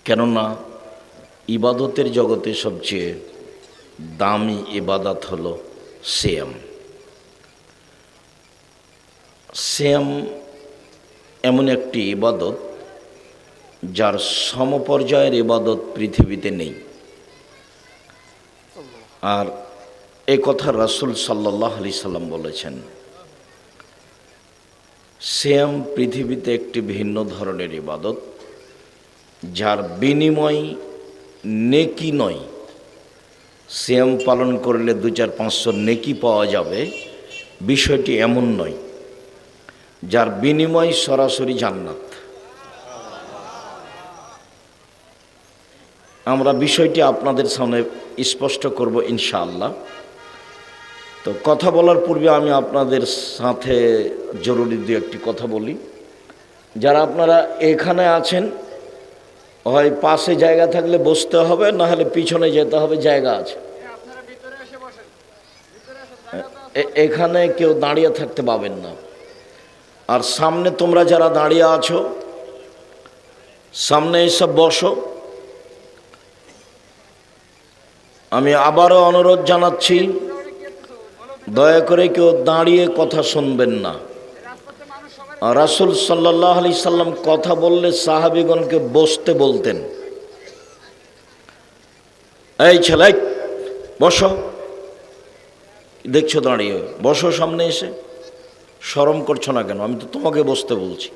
কেননা ইবাদতের জগতে সবচেয়ে দামি ইবাদত হলো সিয়াম। সিয়াম এমন একটি ইবাদত যার সমপর্যায়ের ইবাদত পৃথিবীতে নেই। আর এ কথা রাসূল সাল্লাল্লাহু আলাইহি সাল্লাম বলেছেন, সিয়াম পৃথিবীতে একটি ভিন্ন ধরনের ইবাদত যার বিনিময় নেকি নয়। সিয়াম পালন করলে 2-4-500 নেকি পাওয়া যাবে, বিষয়টি এমন নয়। যার বিনিময় সরাসরি জান্নাত। আমরা বিষয়টি আপনাদের সামনে স্পষ্ট করব ইনশাআল্লাহ। তো কথা বলার পূর্বে আমি আপনাদের সাথে জরুরি দু একটি কথা বলি। যারা আপনারা এখানে আছেন, হয় পাশে জায়গা থাকলে বসতে হবে, না হলে পিছনে যেতে হবে, জায়গা আছে। এখানে কেউ দাঁড়িয়ে থাকতে পাবেন না। আর সামনে তোমরা যারা দাঁড়িয়ে আছো, সামনে এসব বসো। আমি আবারও অনুরোধ জানাচ্ছি, দয়া করে কেউ দাঁড়িয়ে কথা শুনবেন না। রাসূল সাল্লাল্লাহু আলাইহি সাল্লাম কথা বললে সাহাবীগণকে বসতে বলতেন। এই ছেলে, বসো। দেখছো দাঁড়িয়ে, বসো সামনে এসে। শরম করছো না কেন? আমি তো তোমাকে বসতে বলছি।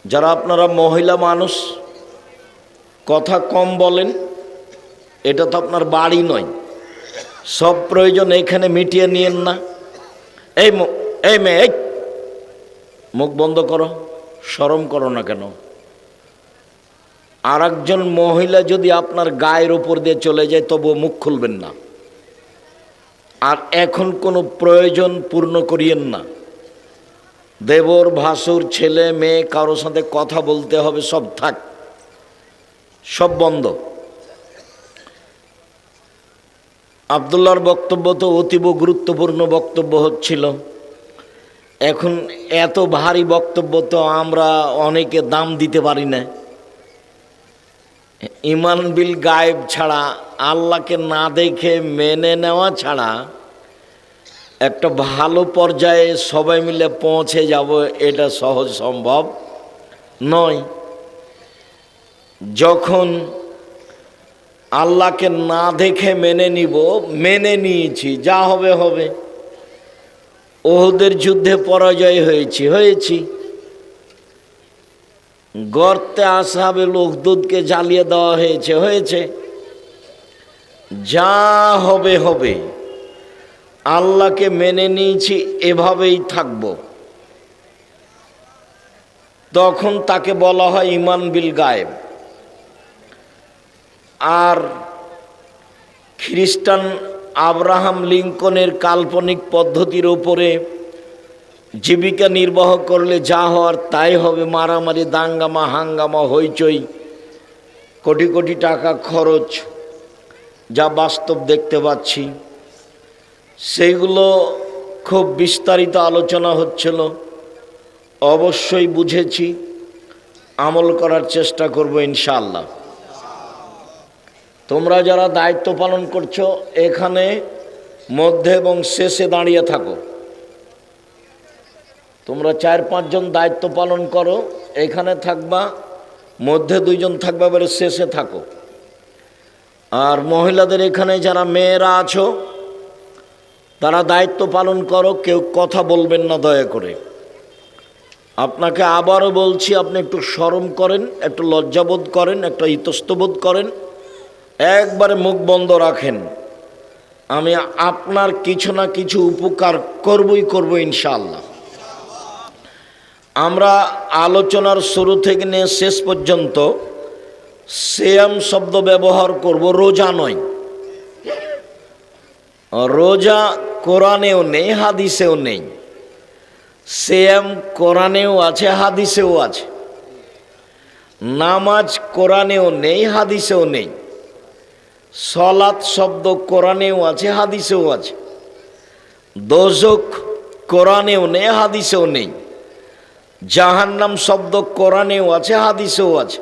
যারা আপনারা মহিলা মানুষ, কথা কম বলেন, এটা তো আপনার বাড়ি নয়। সব প্রয়োজন এখানে মিটিয়ে নিয়েন না। এই মেয়ে, মুখ বন্ধ করো। শরম করো না কেন? আর একজন মহিলা যদি আপনার গায়ের উপর দিয়ে চলে যায়, তবুও মুখ খুলবেন না। আর এখন কোনো প্রয়োজন পূর্ণ করিয়েন না। দেবর, ভাসুর, ছেলে, মেয়ে, কারোর সাথে কথা বলতে হবে, সব থাক, সব বন্ধ। আব্দুল্লাহর বক্তব্য তো অতীব গুরুত্বপূর্ণ বক্তব্য হচ্ছিল। এখন এত ভারী বক্তব্য তো আমরা অনেকে দাম দিতে পারি না। ঈমান বিল গায়েব ছাড়া, আল্লাহকে না দেখে মেনে নেওয়া ছাড়া একটা ভালো পর্যায়ে সবাই মিলে পৌঁছে যাব, এটা সহজ সম্ভব নয়। যখন আল্লাহকে না দেখে মেনে নিব, মেনে নিয়েছি, যা হবে হবে। উহুদের যুদ্ধে পরাজয় হয়েছি। গর্তে আসহাবে উখদুদকে জ্বালিয়ে দেওয়া হয়েছে। যা হবে হবে। আল্লাহকে মেনে নিয়েছি, এভাবেই থাকব। তখন তাকে বলা হয় ঈমান বিল গায়েব। আর খ্রিস্টান আব্রাহাম লিঙ্কনের কাল্পনিক পদ্ধতির উপরে জীবিকা নির্বাহ করলে যা হওয়ার তাই হবে। মারামারি, দাঙ্গামা, হাঙ্গামা, হইচই, কোটি কোটি টাকা খরচ, যা বাস্তব দেখতে পাচ্ছি। সেইগুলো খুব বিস্তারিত আলোচনা হচ্ছিল। অবশ্যই বুঝেছি, আমল করার চেষ্টা করব ইনশাআল্লাহ। তোমরা যারা দায়িত্ব পালন করছো, এখানে মধ্যে এবং শেষে দাঁড়িয়ে থাকো। তোমরা 4-5 জন দায়িত্ব পালন করো, এখানে থাকবা, মধ্যে 2 জন থাকবা, এবারে শেষে থাকো। আর মহিলাদের এখানে যারা মেয়েরা আছো, তারা দায়িত্ব পালন করো, কেউ কথা বলবেন না দয়া করে। আপনাকে আবারও বলছি, আপনি একটু শরম করেন, একটু লজ্জাবোধ করেন, একটা ইতস্তবোধ করেন, একবারে মুখ বন্ধ রাখেন। আমি আপনার কিছু না কিছু উপকার করব ইনশাআল্লাহ। আমরা আলোচনার শুরু থেকে নিয়ে শেষ পর্যন্ত সিয়াম শব্দ ব্যবহার করব, রোজা নয়। রোজা কোরআনেও নেই, হাদিসেও নেই। সিয়াম কোরআনেও আছে, হাদিসেও আছে। নামাজ কোরআনেও নেই, হাদিসেও নেই। সলাত শব্দ কোরআনেও আছে, হাদিসেও আছে। দোজখ কোরআনেও নেই, হাদিসেও নেই। জাহান্নাম শব্দ কোরআনেও আছে, হাদিসেও আছে।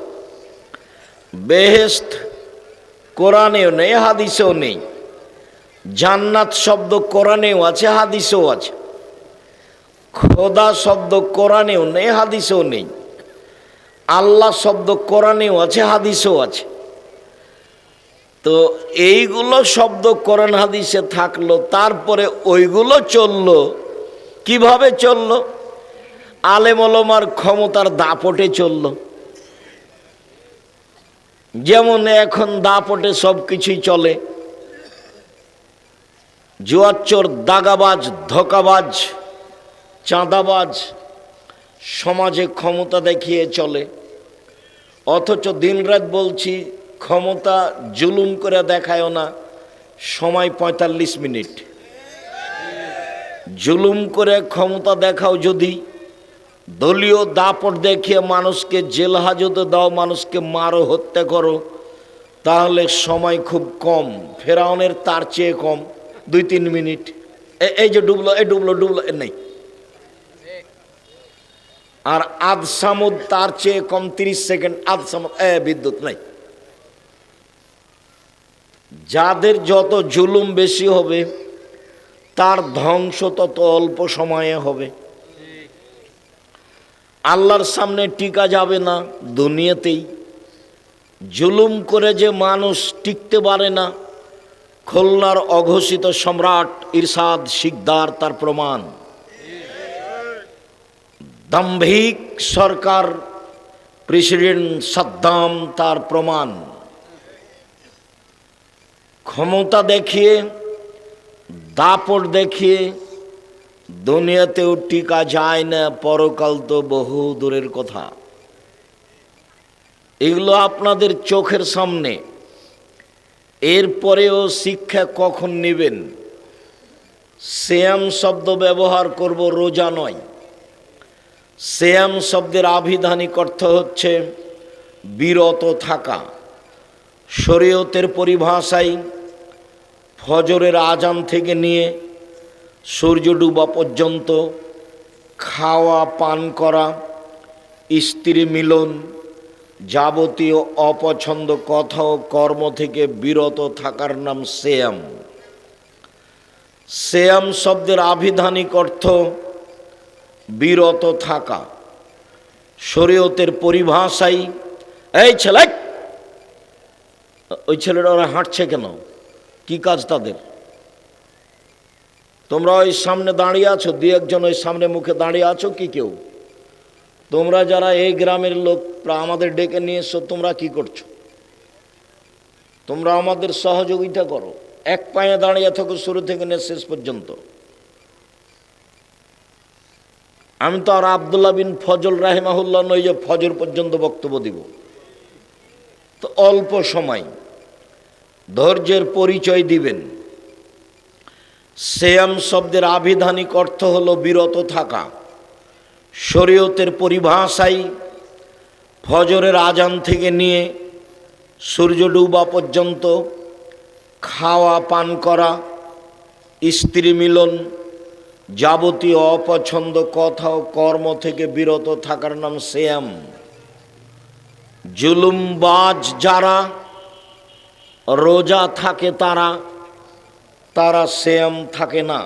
বেহেশত কোরআনেও নেই, হাদিসেও নেই। জান্নাত শব্দ কোরআনেও আছে, হাদিসেও আছে। খোদা শব্দ কোরআনেও নেই, হাদিসেও নেই। আল্লাহ শব্দ কোরআনেও আছে, হাদিসেও আছে। তো এইগুলো শব্দ কোরআন হাদিসে থাকলো, তারপরে ওইগুলো চললো। কিভাবে চললো? আলেম ওলামার ক্ষমতার দাপটে চললো। যেমন এখন দাপটে সব কিছুই চলে। জুয়াচোর, দাগাবাজ, ধোঁকাবাজ, চাঁদাবাজ সমাজে ক্ষমতা দেখিয়ে চলে। অথচ দিনরাত বলছি ক্ষমতা জুলুম করে দেখায়ও না, সময় ৪৫ মিনিট। জুলুম করে ক্ষমতা দেখাও যদি, দলীয় দাপট দেখিয়ে মানুষকে জেল হাজতে দাও, মানুষকে মারো, হত্যা করো, তাহলে সময় খুব কম। ফেরাউনের তার চেয়ে কম, ২-৩ মিনিট। এই যে ডুবলো, এই ডুবলো, ডুবলো, নেই। আর আদ সামুদ তার চেয়ে কম, ৩০ সেকেন্ড। আদ সামুদ, বিদ্যুৎ নাই। যাদের যত জুলুম বেশি হবে, তার ধ্বংস তত অল্প সময়ে হবে। আল্লাহর সামনে টিকা যাবে না, দুনিয়াতেই। জুলুম করে যে মানুষ টিকতে পারে না, খুলনার অঘোষিত সম্রাট ইরশাদ শিকদার তার প্রমাণ। দাম্ভিক সরকার প্রেসিডেন্ট সাদ্দাম তার প্রমাণ। ক্ষমতা দেখিয়ে, দাপট দেখিয়ে দুনিয়াতেও টিকা যায় না, পরকাল তো বহু দূরের কথা। এগুলো আপনাদের চোখের সামনে। এরপরেও শিক্ষা কখন নেবেন? সিয়াম শব্দ ব্যবহার করব, রোজা নয়। সিয়াম শব্দের আভিধানিক অর্থ হচ্ছে বিরত থাকা। শরীয়তের পরিভাষায় ফজরের আজান থেকে নিয়ে সূর্য ডুবা পর্যন্ত খাওয়া, পান করা, স্ত্রী মিলন, যাবতীয় অপছন্দ কথা ও কর্ম থেকে বিরত থাকার নাম সিয়াম। সিয়াম শব্দের আভিধানিক অর্থ বিরত থাকা। শরীয়তের পরিভাষায়, এই ছেলে, ওই ছেলেটা ওরা হাঁটছে কেন? কি কাজ তাদের? তোমরা ওই সামনে দাঁড়িয়ে আছো, দুই একজন ওই সামনে মুখে দাঁড়িয়ে আছো কি কেউ? তোমরা যারা এই গ্রামের লোক, আমাদের ডেকে নিয়ে এসো, তোমরা কি করছো? তোমরা আমাদের সহযোগিতা করো। এক পায়ে দাঁড়িয়ে থাকো শুরু থেকে নিয়ে শেষ পর্যন্ত। আমি তো আর আব্দুল্লাহ বিন ফজল রাহিমাহুল্লাহ নই যে ফজর পর্যন্ত বক্তব্য দিব। তো অল্প সময় ধৈর্যের পরিচয় দিবেন। সিয়াম শব্দের আভিধানিক অর্থ হলো বিরত থাকা। শরীয়তের পরিভাষায় ফজরের আজান থেকে নিয়ে সূর্য ডুবা পর্যন্ত খাওয়া, পান করা, স্ত্রী মিলন, যাবতীয় অপছন্দ কথা ও কর্ম থেকে বিরত থাকার নাম সিয়াম। জুলুমবাজ যারা রোজা থাকে, তারা সিয়াম থাকে না।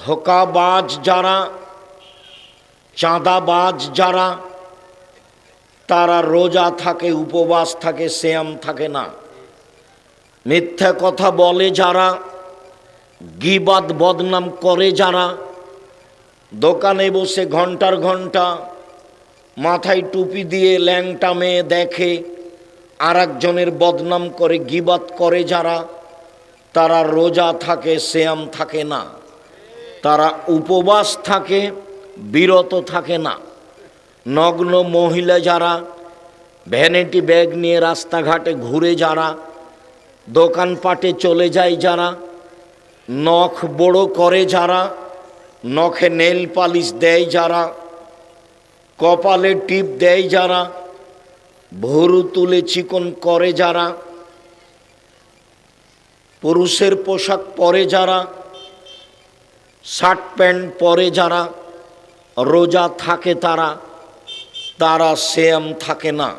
ধোঁকাবাজ যারা, চাঁদাবাজ যারা, তারা রোজা থাকে, উপবাস থাকে, সিয়াম থাকে না। মিথ্যা কথা বলে যারা, গীবাত বদনাম করে যারা, দোকানে বসে ঘন্টার ঘন্টা মাথায় টুপি দিয়ে ল্যাংটা মেয়ে দেখে, আর একজনের বদনাম করে, গীবাত করে যারা, তারা রোজা থাকে, সিয়াম থাকে না। তারা উপবাস থাকে, বিরত থাকে না। নগ্ন মহিলা যারা, ভ্যানিটি ব্যাগ নিয়ে রাস্তাঘাটে ঘুরে যারা, দোকানপাটে চলে যায় যারা, নখ বড় করে যারা, নখে নেল পালিশ দেয় যারা, কপালে টিপ দেয় যারা, ভুরু তুলে চিকন করে যারা, পুরুষের পোশাক পরে যারা, শার্ট প্যান্ট পরে যারা, রোজা থাকে তারা সিয়াম থাকে না।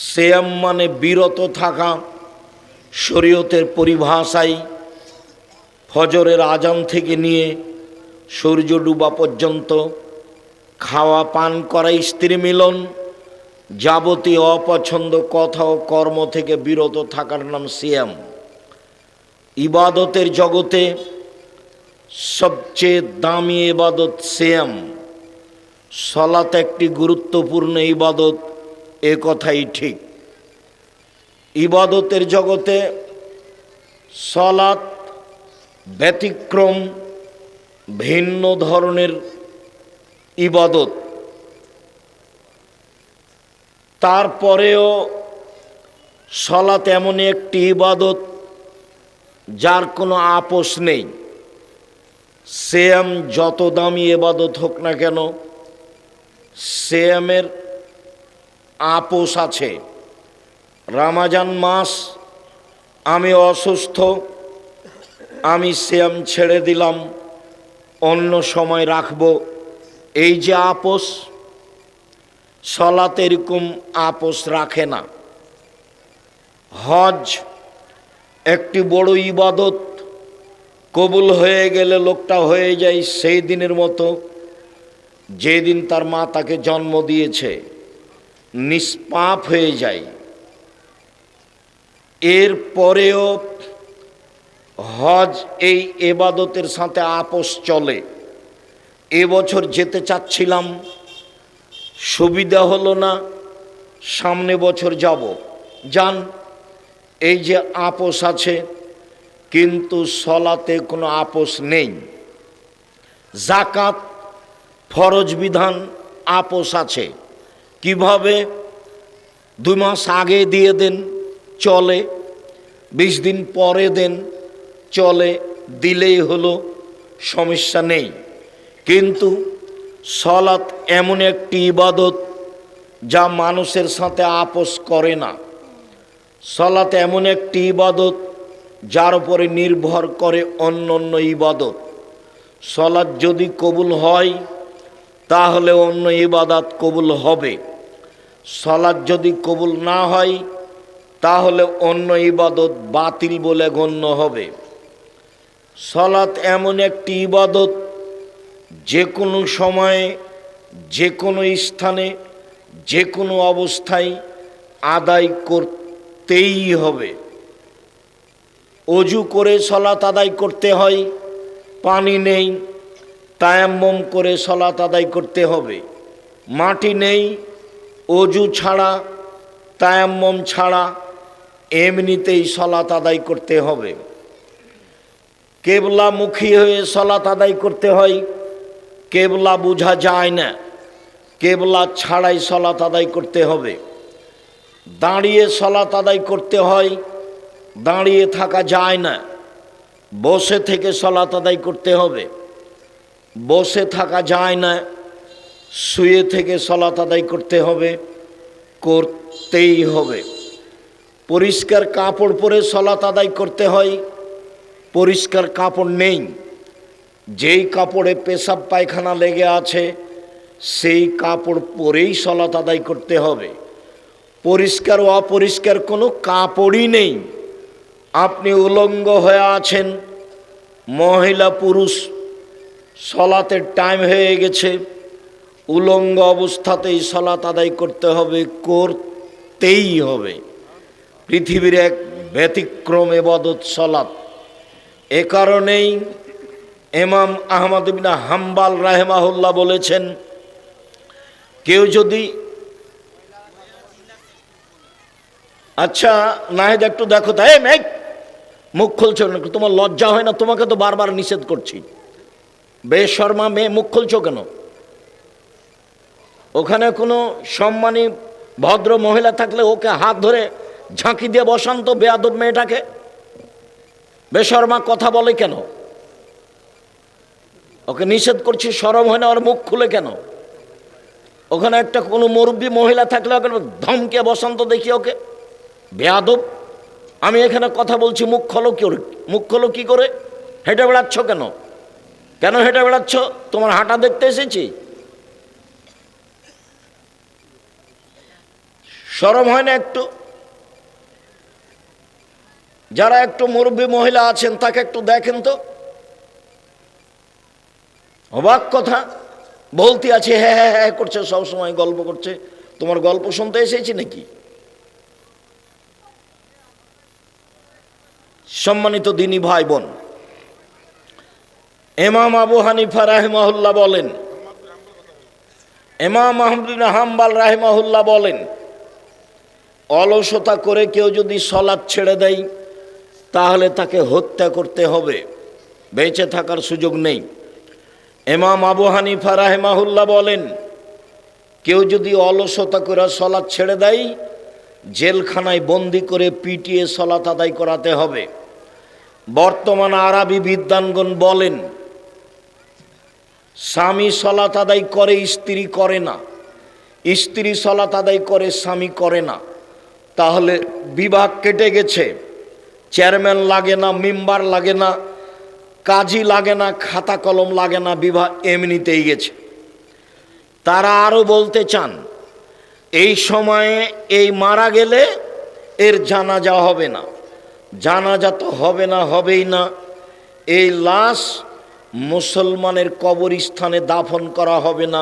সিয়াম মানে বিরত থাকা। শরীয়তের পরিভাষায় ফজরের আজান থেকে নিয়ে সূর্য ডুবা পর্যন্ত খাওয়া পান করা, স্ত্রী মিলন, যাবতীয় অপছন্দ কথা ও কর্ম থেকে বিরত থাকার নাম সিয়াম। ইবাদতের জগতে সবচেয়ে দামি ইবাদত সিয়াম। সালাত একটি গুরুত্বপূর্ণ ইবাদত, এ কথাই ঠিক। ইবাদতের জগতে সালাত ব্যতিক্রম, ভিন্ন ধরনের ইবাদত। তারপরেও সালাত এমন একটি ইবাদত যার কোনো আপোষ নেই। সিয়াম যত দামি ইবাদত হোক না কেন, সিয়ামের আপোষ আছে। রমজান মাস, আমি অসুস্থ, আমি সিয়াম ছেড়ে দিলাম, অন্য সময় রাখব, এই যে আপোষ, সালাত এরকম আপোষ রাখে না। হজ একটি বড় ইবাদত, কবুল হয়ে গেলে লোকটা হয়ে যায় সেই দিনের মতো যেদিন তার মা তাকে জন্ম দিয়েছে, নিষ্পাপ হয়ে যায়। এর পরেও হজ এই ইবাদতের সাথে আপোষ চলে। এবছর যেতে চাচ্ছিলাম, সুবিধা হলো না, সামনে বছর যাব, যান, এই যে আপোষ আছে। কিন্তু সালাতে কোনো আপোষ নেই। যাকাত ফরজ বিধান, আপোষ আছে। কিভাবে? 2 মাস আগে দিয়ে দেন, চলে, 20 দিন পরে দেন, চলে, দিলেই হলো, সমস্যা নেই। কিন্তু সালাত এমন একটি ইবাদত যা মানুষের সাথে আপোষ করে না। সালাত এমন একটি ইবাদত যার উপরে নির্ভর করে অন্য অন্য ইবাদত। সালাত যদি কবুল হয় তাহলে অন্য ইবাদত কবুল হবে। সালাত যদি কবুল না হয় তাহলে অন্য ইবাদত বাতিল বলে গণ্য হবে। সালাত এমন একটি ইবাদত যে কোনো সময়ে, যে কোনো স্থানে, যে কোনো অবস্থায় আদায় করতেই হবে। অজু করে সালাত আদায় করতে হয়, পানি নেই, তায়াম্মুম করে সালাত আদায় করতে হবে। মাটি নেই, অজু ছাড়া, তায়াম্মুম ছাড়া এমনিতেই সালাত আদায় করতে হবে। কেবলামুখী হয়ে সালাত আদায় করতে হয়, কেবলা বোঝা যায় না, কেবলা ছাড়াই সালাত আদায় করতে হবে। দাঁড়িয়ে সালাত আদায় করতে হয়, দাঁড়িয়ে থাকা যায় না, বসে থেকে সালাত আদায় করতে হবে। বসে থাকা যায় না, শুয়ে থেকে সালাত আদায় করতে হবে, করতেই হবে। পরিষ্কার কাপড় পরে সালাত আদায় করতে হয়, পরিষ্কার কাপড় নেই, যেই কাপড়ে পেশাব পায়খানা লেগে আছে সেই কাপড় পরেই সালাত আদায় করতে হবে। পরিষ্কার ও অপরিষ্কার কোনো কাপড়ই নেই। আপনি উলঙ্গ হয়ে আছেন, মহিলা পুরুষ, সালাতের টাইম হয়ে গেছে, উলঙ্গ অবস্থাতেই সালাত আদায় করতে হবে, করতেই হবে। পৃথিবীর এক ব্যতিক্রম ইবাদত সালাত। এ কারণেই ইমাম আহমদ ইবনে হাম্বল রাহিমাহুল্লাহ বলেছেন, কেউ যদি, আচ্ছা নাহিদ একটু দেখো তাই, মুখ খুলছো না, তোমার লজ্জা হয় না? তোমাকে তো বারবার নিষেধ করছি, বেশর্মা মেয়ে, মুখ খুলছো কেন? ওখানে কোনো সম্মানী ভদ্র মহিলা থাকলে ওকে হাত ধরে ঝাঁকি দিয়ে বসান তো, বেয়াদব মেয়েটাকে। বেশর্মা কথা বলে কেন? ওকে নিষেধ করছি, শরম হয় না? ওর মুখ খুলে কেন? ওখানে একটা কোনো মুরব্বী মহিলা থাকলে ওকে ধমকে বসান তো দেখি ওকে, বেয়াদব। আমি এখানে কথা বলছি, মুখ খোলো কি, মুখ খোলো কি করে? হেঁটে বেড়াচ্ছ কেন? কেন হেঁটে বেড়াচ্ছ? তোমার হাঁটা দেখতে এসেছি? শরম হয় না একটু? যারা একটু মুরব্বী মহিলা আছেন তাকে একটু দেখেন তো। অবাক কথা, বলতে আছে হ্যাঁ হ্যাঁ হ্যাঁ করছে, সবসময় গল্প করছে। তোমার গল্প শুনতে এসেছি নাকি? সম্মানিত দিনী ভাই বোন, ইমাম আবু হানিফা রাহিমাহুল্লাহ বলেন, ইমাম আহমদ বিন হাম্বল রাহিমাহুল্লাহ বলেন, অলসতা করে কেউ যদি সালাত ছেড়ে দেয় তাহলে তাকে হত্যা করতে হবে, বেঁচে থাকার সুযোগ নেই। ইমাম আবু হানিফা রাহিমাহুল্লাহ বলেন, কেউ যদি অলসতা করে সালাত ছেড়ে দেয় জেলখানায় বন্দি করে পিটিয়ে সালাত আদায় করাতে হবে। বর্তমান আরবি বিদ্বানগণ বলেন, স্বামী সালাত আদায় করে স্ত্রী করে না, স্ত্রী সালাত আদায় করে স্বামী করে না, তাহলে বিভাগ কেটে গেছে। চেয়ারম্যান লাগে না, মেম্বার লাগে না, কাজী লাগে না, খাতা কলম লাগে না, বিভাগ এমনিতেই গেছে। তারা আরও বলতে চান, এই সময়ে এই মারা গেলে এর জানাজা হবে না। জানাজা তো হবে না, হবেই না। এই লাশ মুসলমানের কবরস্থানে দাফন করা হবে না,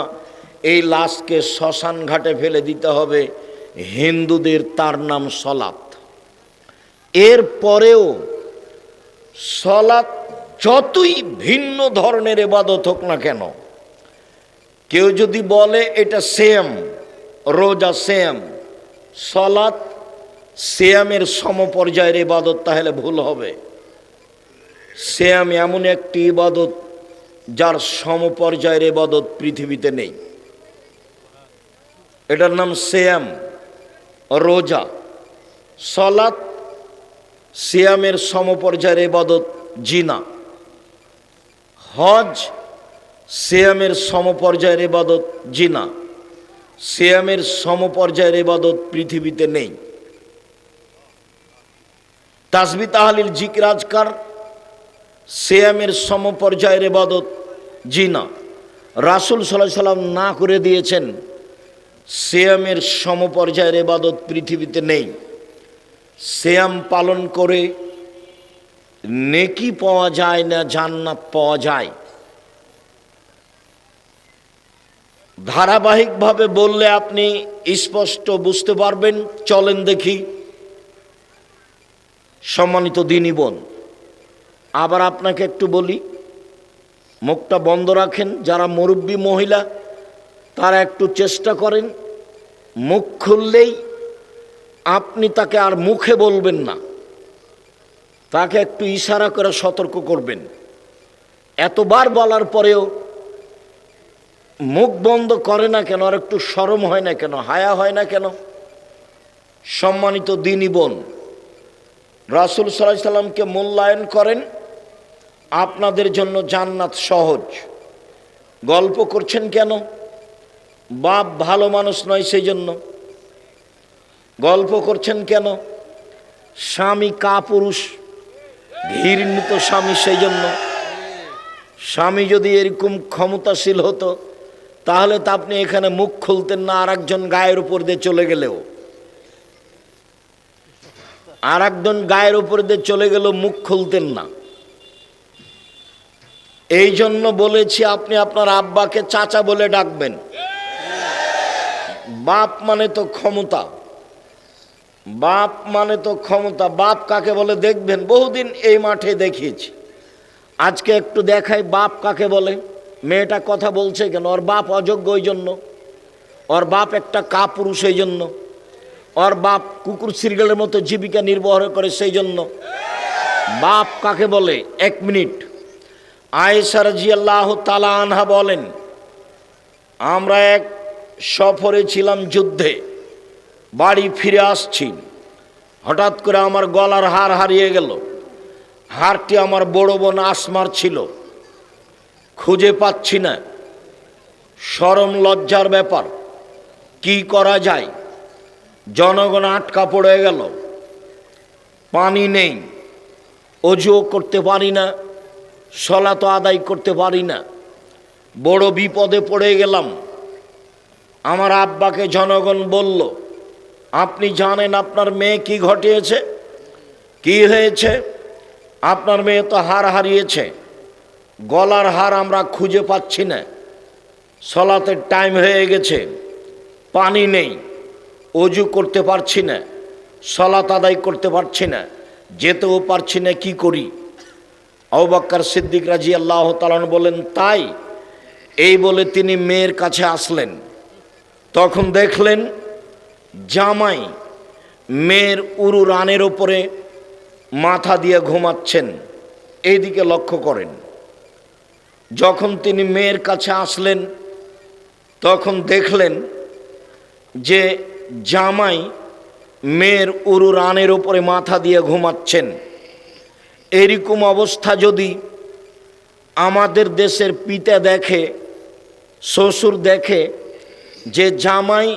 এই লাশকে শ্মশান ঘাটে ফেলে দিতে হবে। হিন্দুদের তার নাম সলাত। এর পরেও সলাত যতই ভিন্ন ধরনের ইবাদত হোক না কেন, কেউ যদি বলে এটা সেম, রোজা সেম, সলাত সিয়ামের সমপর্যায়ের ইবাদত, তাহলে ভুল হবে। সিয়াম এমন একটি ইবাদত যার সমপর্যায়ের ইবাদত পৃথিবীতে নেই। এটার নাম সিয়াম, রোজা। সলাত সিয়ামের সমপর্যায়ের ইবাদত জিনা। হজ সিয়ামের সমপর্যায়ের ইবাদত জিনা। সিয়ামের সমপর্যায়ের ইবাদত পৃথিবীতে নেই। তাসবিহ তাহলিল জিকির আজকার সিয়ামের সমপর্যায়ের ইবাদত জিনা। রাসূল সাল্লাল্লাহু আলাইহি সাল্লাম না করে দিয়েছেন, সিয়ামের সমপর্যায়ের ইবাদত পৃথিবীতে নেই। সিয়াম পালন করে নেকি পাওয়া যায় না, জান্নাত পাওয়া যায়। ধারাবাহিকভাবে বললে আপনি স্পষ্ট বুঝতে পারবেন। চলেন দেখি। সম্মানিত দিনী বোন, আবার আপনাকে একটু বলি, মুখটা বন্ধ রাখেন। যারা মুরব্বী মহিলা তারা একটু চেষ্টা করেন, মুখ খুললেই আপনি তাকে আর মুখে বলবেন না, তাকে একটু ইশারা করে সতর্ক করবেন। এতবার বলার পরেও মুখ বন্ধ করে না কেন? আর একটু শরম হয় না কেন? হায়া হয় না কেন? সম্মানিত দিনী বোন, রাসূল সাল্লাল্লাহু আলাইহি সাল্লামকে মূল্যায়ন করেন, আপনাদের জন্য জান্নাত সহজ। গল্প করছেন কেন? বাপ ভালো মানুষ নয় সেই জন্য গল্প করছেন কেন? স্বামী কাপুরুষ, ঘৃণিত স্বামী, সেই জন্য। স্বামী যদি এরকম ক্ষমতাশীল হতো তাহলে তো আপনি এখানে মুখ খুলতেন না। আর একজন গায়ের উপর দিয়ে চলে গেলেও, আর একজন গায়ের উপর দিয়ে চলে গেলেও মুখ খুলতেন না। এই জন্য বলেছি আপনি আপনার আব্বাকে চাচা বলে ডাকবেন। বাপ মানে তো ক্ষমতা, বাপ মানে তো ক্ষমতা। বাপ কাকে বলে দেখবেন, বহুদিন এই মাঠে দেখিয়েছি। আজকে একটু দেখাই বাপ কাকে বলে। মেয়েটা কথা বলছে কেন? ওর বাপ অযোগ্য ওই জন্য, ওর বাপ একটা কাপুরুষ এই জন্য, ওর বাপ কুকুর সিরগেলের মতো জীবিকা নির্বাহ করে সেই জন্য। বাপ কাকে বলে? এক মিনিট। আয়েশা রাদিয়াল্লাহু তাআলা আনহা বলেন, আমরা এক সফরে ছিলাম, যুদ্ধে, বাড়ি ফিরে আসছি, হঠাৎ করে আমার গলার হার হারিয়ে গেল। হারটি আমার বড় বোন আসমার ছিল, খুঁজে পাচ্ছি না। শরম লজ্জার ব্যাপার, কি করা যায়? জনগণ আটকা পড়ে গেল, পানি নেই, অজুও করতে পারি না, সলাত আদায় করতে পারি না, বড় বিপদে পড়ে গেলাম। আমার আব্বাকে জনগণ বলল, আপনি জানেন আপনার মেয়ে কি ঘটিয়েছে, কি হয়েছে? আপনার মেয়ে তো হার হারিয়েছে, গলার হার আমরা খুঁজে পাচ্ছি না, সলাতের টাইম হয়ে গেছে, পানি নেই, অজু করতে পারছি না, সলাত আদায় করতে পারছি না, যেতেও পারছি না, কি করি? আবু বকর সিদ্দিক রাদিয়াল্লাহু তাআলা বলেন, তাই? এই বলে তিনি মেয়ের কাছে আসলেন। তখন দেখলেন জামাই মেয়ের উরু রানের ওপরে মাথা দিয়ে ঘুমাচ্ছেন। এইদিকে লক্ষ্য করেন। যখন তিনি মেয়ের কাছে আসলেন তখন দেখলেন যে জামাই মেয়ের উরু রানের ওপরে মাথা দিয়ে ঘুমাচ্ছেন। এরকম অবস্থা যদি আমাদের দেশের পিতা দেখে, শ্বশুর দেখে যে জামাই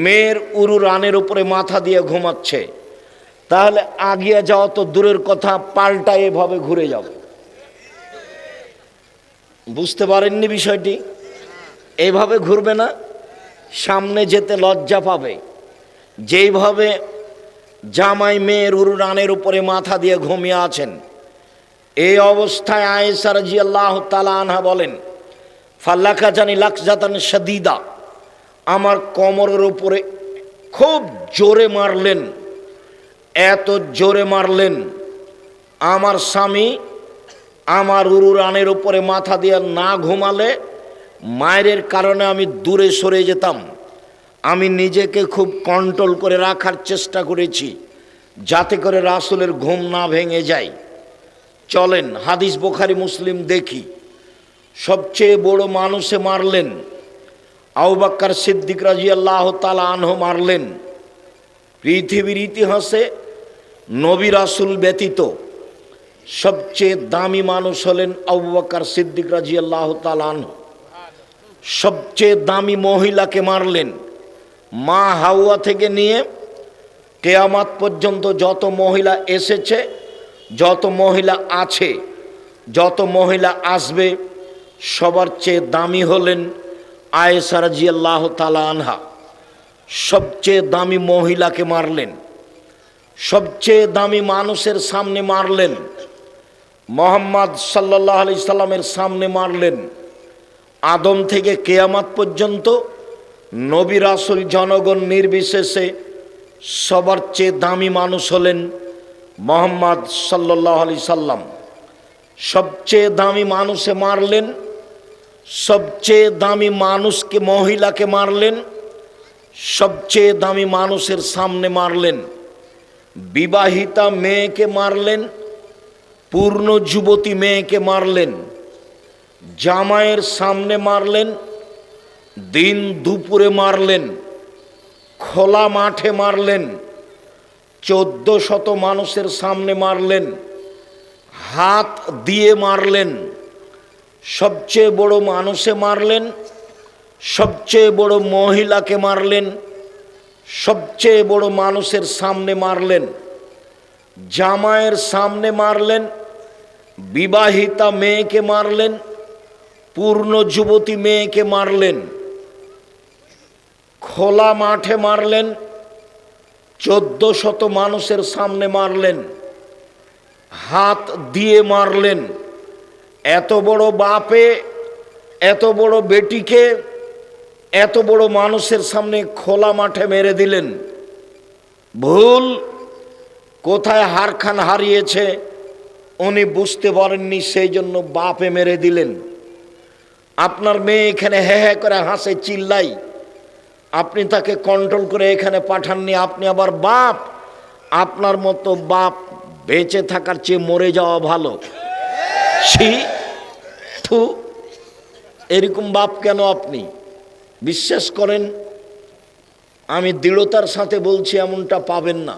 মেয়ের উরু রানের উপরে মাথা দিয়ে ঘুমাচ্ছে, তাহলে আগিয়ে যাওয়া তো দূরের কথা, পাল্টা এভাবে ঘুরে যাবে। বুঝতে পারেননি বিষয়টি? এইভাবে ঘুরবে না, সামনে যেতে লজ্জা পাবে। যেইভাবে জামাই মেয়ের উরু রানের উপরে মাথা দিয়ে ঘুমিয়ে আছেন, এই অবস্থায় আয়েশা রাদিয়াল্লাহু তাআলা আনহা বলেন, ফাল্লাকা জানি লাকজাতান শাদীদা, আমার কোমরের উপরে খুব জোরে মারলেন, এত জোরে মারলেন, আমার স্বামী আমার উরু রানের উপরে মাথা দিয়ে না ঘুমালে মায়ের কারণে আমি দূরে সরে যেতাম। আমি নিজেকে খুব কন্ট্রোল করে রাখার চেষ্টা করেছি যাতে করে রাসূলের ঘুম না ভেঙে যায়। চলেন হাদিস বুখারী মুসলিম দেখি। সবচেয়ে বড় মানুষে মারলেন, আবু বকর সিদ্দিক রাদিয়াল্লাহু তাআলা আনহু মারলেন। পৃথিবীর ইতিহাসে নবী রাসূল ব্যতীত সবচেয়ে দামি মানুষ হলেন আবু বকর সিদ্দিক রাদিয়াল্লাহু তাআলা আনহু। সবচেয়ে দামি মহিলাকে মারলেন। মা হাওয়া থেকে নিয়ে কিয়ামত পর্যন্ত যত মহিলা এসেছে, যত মহিলা আছে, যত মহিলা আসবে, সবার চেয়ে দামি হলেন আয়েশা রাদিয়াল্লাহু তাআলা আনহা। সবচেয়ে দামি মহিলাকে মারলেন, সবচেয়ে দামি মানুষের সামনে মারলেন, মুহাম্মদ সাল্লাল্লাহু আলাইহি সাল্লামের সামনে মারলেন। আদম থেকে কিয়ামত পর্যন্ত নবী রাসূল জনগণ নির্বিশেষে সবার চেয়ে দামি মানুষ হলেন মুহাম্মদ সাল্লাল্লাহু আলাইহি সাল্লাম। সবচেয়ে দামি মানুষে মারলেন, সবচেয়ে দামি মানুষকে মহিলাকে মারলেন, সবচেয়ে দামি মানুষের সামনে মারলেন। বিবাহিতা মেয়েকে মারলেন, পূর্ণ যুবতী মেয়েকে মারলেন, জামাইয়ের সামনে মারলেন, দিন দুপুরে মারলেন, খোলা মাঠে মারলেন, 1400 মানুষের সামনে মারলেন, হাত দিয়ে মারলেন। সবচেয়ে বড় মানুষে মারলেন, সবচেয়ে বড় মহিলাকে মারলেন, সবচেয়ে বড় মানুষের সামনে মারলেন, জামাইয়ের সামনে মারলেন, বিবাহিতা মেয়েকে মারলেন, পূর্ণ যুবতী মেয়েকে মারলেন, খোলা মাঠে মারলেন, 1400 মানুষের সামনে মারলেন, হাত দিয়ে মারলেন। এত বড় বাপে এত বড় বেটিকে এত বড় মানুষের সামনে খোলা মাঠে মেরে দিলেন। ভুল কোথায় হারখান হারিয়েছে উনি বুঝতে পারেননি, সেই জন্য বাপে মেরে দিলেন। আপনার মেয়ে এখানে হ্যাঁ হ্যাঁ করে হাসে, চিল্লাই, আপনি তাকে কন্ট্রোল করে এখানে পাঠাননি, আপনি আবার বাপ। আপনার মতো বাপ বেঁচে থাকার চেয়ে মরে যাওয়া ভালো। ছি, থু, এরকম বাপ কেন আপনি? বিশ্বাস করেন, আমি দৃঢ়তার সাথে বলছি, এমনটা পাবেন না।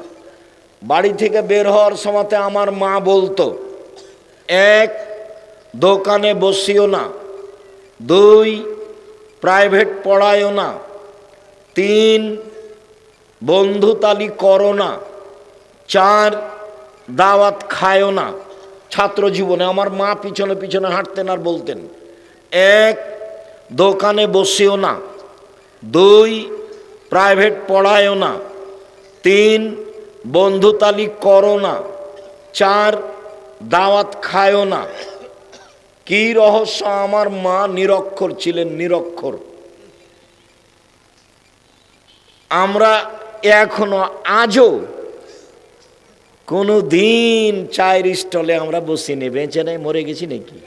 বাড়ি থেকে বের হওয়ার সময়তে আমার মা বলতো, 1, দোকানে বসিও না, 2, প্রাইভেট পড়ায়ও না, 3, বন্ধুতালি করো না, 4, দাওয়াত খায়ও না। ছাত্র জীবনে আমার মা পিছনে পিছনে হাঁটতেন আর বলতেন, এক, দোকানে বসিও না, দুই, প্রাইভেট পড়ায়ও না, তিন, বন্ধুতালি করো না, চার, দাওয়াত খায়ও না। কি রহস্য! আমার মা নিরক্ষর ছিলেন, নিরক্ষর। আমরা এখনো আজও কোনো দিন চায়ের স্টলে আমরা বসিনি, বেঁচে নেই, মরে গেছি নাকি?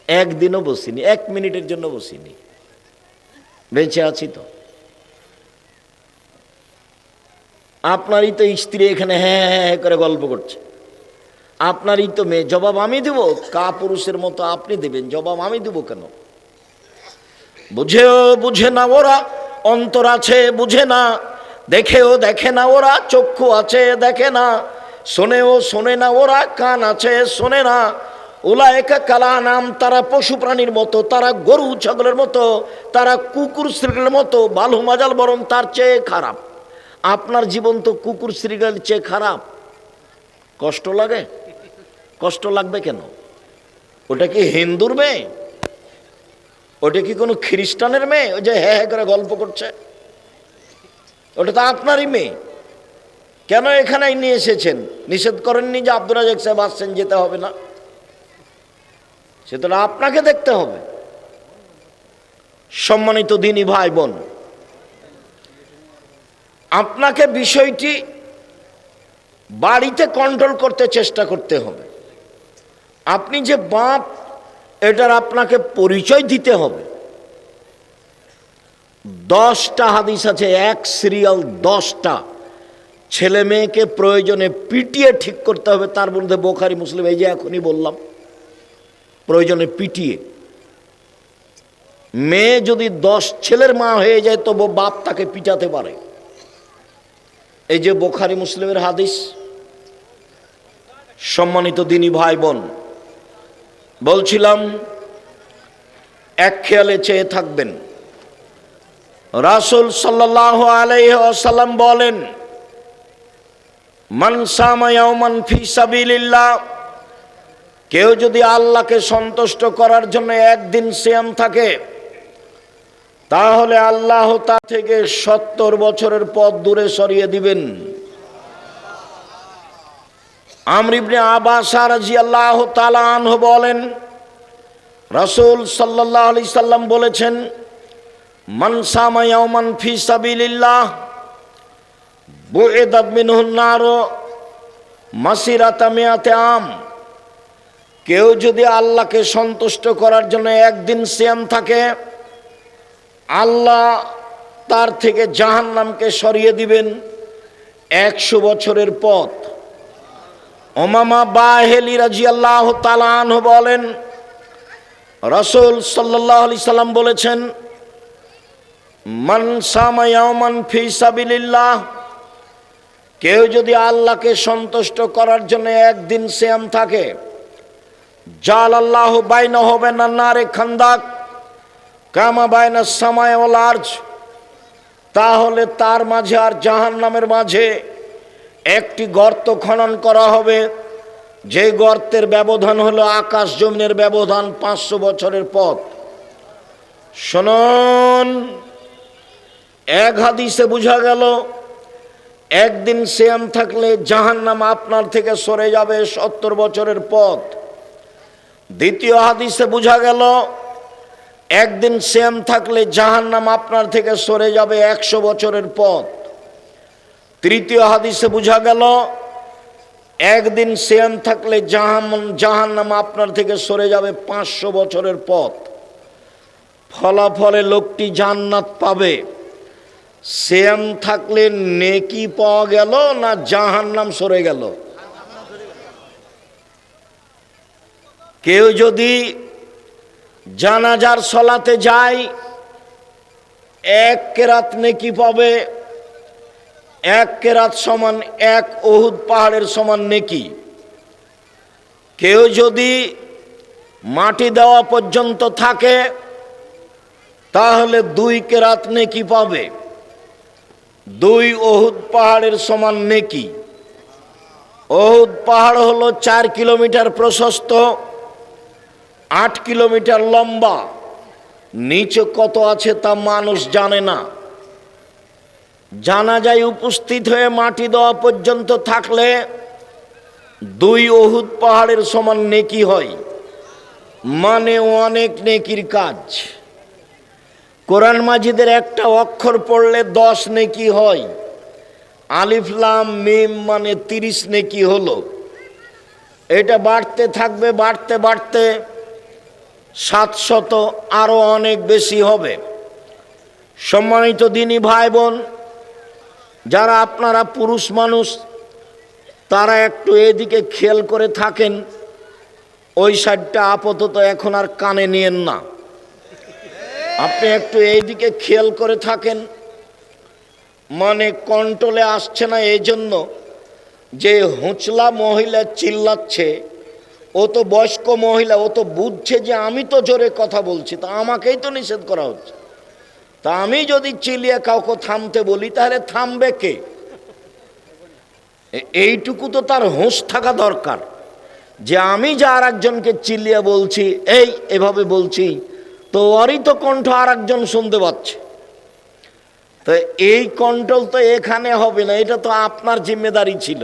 একদিনও বসিনি, 1 মিনিটের জন্য বসিনি, বেঁচে আছি তো। আপনারই তো স্ত্রী এখানে হ্যাঁ হ্যাঁ হ্যাঁ করে গল্প করছে, আপনারই তো মেয়ে, জবাব আমি দেব? কা পুরুষের মতো আপনি দেবেন, জবাব আমি দেব কেন? বুঝেও বুঝে না ওরা, অন্তর আছে বুঝে না, দেখেও দেখে না ওরা, চক্ষু আছে দেখে না, শোনেও শোনে না ওরা, কান আছে শোনে না। উলায়েকা কালা নাম, তারা পশু প্রাণীর মতো, তারা গরু ছাগলের মতো, তারা কুকুর শ্রীগলের মতো, বালু মাজাল বরং তার চেয়ে খারাপ। আপনার জীবন তো কুকুর শ্রীগলের চেয়ে খারাপ। কষ্ট লাগে? কষ্ট লাগবে কেন? ওটা কি হিন্দুর মেয়ে? ওটা কি কোনো খ্রিস্টানের মেয়ে? ওই যে হ্যাঁ হ্যাঁ করে গল্প করছে, ওটা তো আপনারই মেয়ে। কেন এখানে নিয়ে এসেছেন? নিষেধ করেননি যে আব্দুর রাজ্জাক সাহেব আসছেন, যেতে হবে না? সেটা আপনাকে দেখতে হবে। সম্মানিত দিনী ভাই বোন, আপনাকে বিষয়টি বাড়িতে কন্ট্রোল করতে চেষ্টা করতে হবে। আপনি যে বাপ, এটার আপনাকে পরিচয় দিতে হবে। 10টা হাদিস আছে, এক সিরিয়াল 10টা। ছেলে মেয়েকে প্রয়োজনে পিটিয়ে ঠিক করতে হবে, তার মধ্যে বোখারি মুসলিম, এই যে এখনই বললাম, প্রয়োজনে পিটিয়ে। মেয়ে যদি 10 ছেলের মা হয়ে যায় তবু বাপ তাকে পিটাতে পারে। এই যে বোখারি মুসলিমের হাদিস। সম্মানিত দিনী ভাই বোন, বলছিলাম এক খেয়ালে চেয়ে থাকবেন। রাসূল সাল্লাল্লাহু আলাইহি ওয়াসাল্লাম বলেন, মান সামা ইয়াওমান ফি সাবিলিল্লাহ, কেউ যদি আল্লাহকে সন্তুষ্ট করার জন্য একদিন সিয়াম থাকে, তাহলে আল্লাহ তা থেকে 70 বছরের পথ দূরে সরিয়ে দিবেন। আমর ইবনে আব্বাস রাদিয়াল্লাহু তাআলা আনহু বলেন, রাসূল সাল্লাল্লাহু আলাইহি সাল্লাম বলেছেন, মান সামা ইয়াওমান ফি সাবিলিল্লাহ বুইদাত মিনহুন নার মাসিরাতা মিয়াতে আম, কেউ যদি আল্লাহকে সন্তুষ্ট করার জন্য একদিন সিয়াম থাকে, আল্লাহ তার থেকে জাহান্নামকে সরিয়ে দিবেন 100 বছরের পথ। উমামা বাহিলি রাদিয়াল্লাহু তাআলা আনহু বলেন, রাসূল সাল্লাল্লাহু আলাইহি সাল্লাম বলেছেন, মান সামা ইয়াওমান ফি সাবিলিল্লাহ, কেউ যদি আল্লাহকে সন্তুষ্ট করার জন্য একদিন সিয়াম থাকে, জালাল্লাহু বাইনাহু ওয়া বাইনান নারে খান্দাক কামা বাইনাস সামাই ওয়াল আরজ, তাহলে তার মাঝে আর জাহান্নামের মাঝে একটি গর্ত খনন করা হবে, যে গর্তের ব্যবধান হলো আকাশ জমিনের ব্যবধান 500 বছরের পথ। শুনুন, এক হাদিসে বোঝা গেল একদিন সিয়াম থাকলে জাহান্নাম আপনার থেকে সরে যাবে 70 বছরের পথ। দ্বিতীয় হাদিসে বোঝা গেল একদিন সিয়াম থাকলে জাহান্নাম আপনার থেকে সরে যাবে 100 বছরের পথ। তৃতীয় হাদিসে বোঝা গেল একদিন সিয়াম থাকলে জাহান্নাম আপনার থেকে সরে যাবে 500 বছরের পথ। ফলাফলে লোকটি জান্নাত পাবে। সিয়াম থাকলে নেকি পাওয়া গেল না জাহান্নাম সরে গেল? কেউ যদি জানাজার সলাতে যায় 1 কেরাত নেকি পাবে, 1 কেরাত সমান 1 উহুদ পাহাড়ের সমান নেকি। কেউ যদি মাটি দেওয়া পর্যন্ত থাকে তাহলে 2 কেরাত নেকি পাবে, 2 উহুদ পাহাড়ের সমান নেকি। উহুদ পাহাড় হলো 4 কিলোমিটার প্রশস্ত, 8 কিলোমিটার লম্বা। নিচে কত আছে তা মানুষ জানে না। জানাজায় উপস্থিত হয়ে মাটি দেওয়া পর্যন্ত থাকলে 2 উহুদ পাহাড়ের সমান নেকি হয়, মানে অনেক নেকির কাজ। কোরআন মাজিদের একটা অক্ষর পড়লে 10 নেকি হয়। আলিফ লাম মিম মানে 30 নেকি হলো। এটা বাড়তে থাকবে, বাড়তে বাড়তে 700 আরো অনেক বেশি হবে। সম্মানিত দিনী ভাই বোন, যারা আপনারা পুরুষ মানুষ, তারা একটু এদিকে খেয়াল করে থাকেন। ওই সাইডটা আপাতত এখন আর কানে নিয়েন না, আপনি একটু এইদিকে খেয়াল করে থাকেন। মানে কন্ট্রোলে আসছে না এই জন্য যে হুঁচলা মহিলা চিল্লাচ্ছে, ও তো বয়স্ক মহিলা, ও তো বুঝছে যে আমি তো জোরে কথা বলছি, তা আমাকেই তো নিষেধ করা হচ্ছে। তা আমি যদি চিল্লিয়ে কাউকে থামতে বলি তাহলে থামবে কে? এইটুকু তো তার হুঁশ থাকা দরকার যে আমি যে আর একজনকে চিল্লিয়ে বলছি, এই এভাবে বলছি, তো ওরই তো কণ্ঠ আর একজন শুনতে পাচ্ছে। তো এই কন্ট্রোল তো এখানে হবে না, এটা তো আপনার জিম্মেদারি ছিল।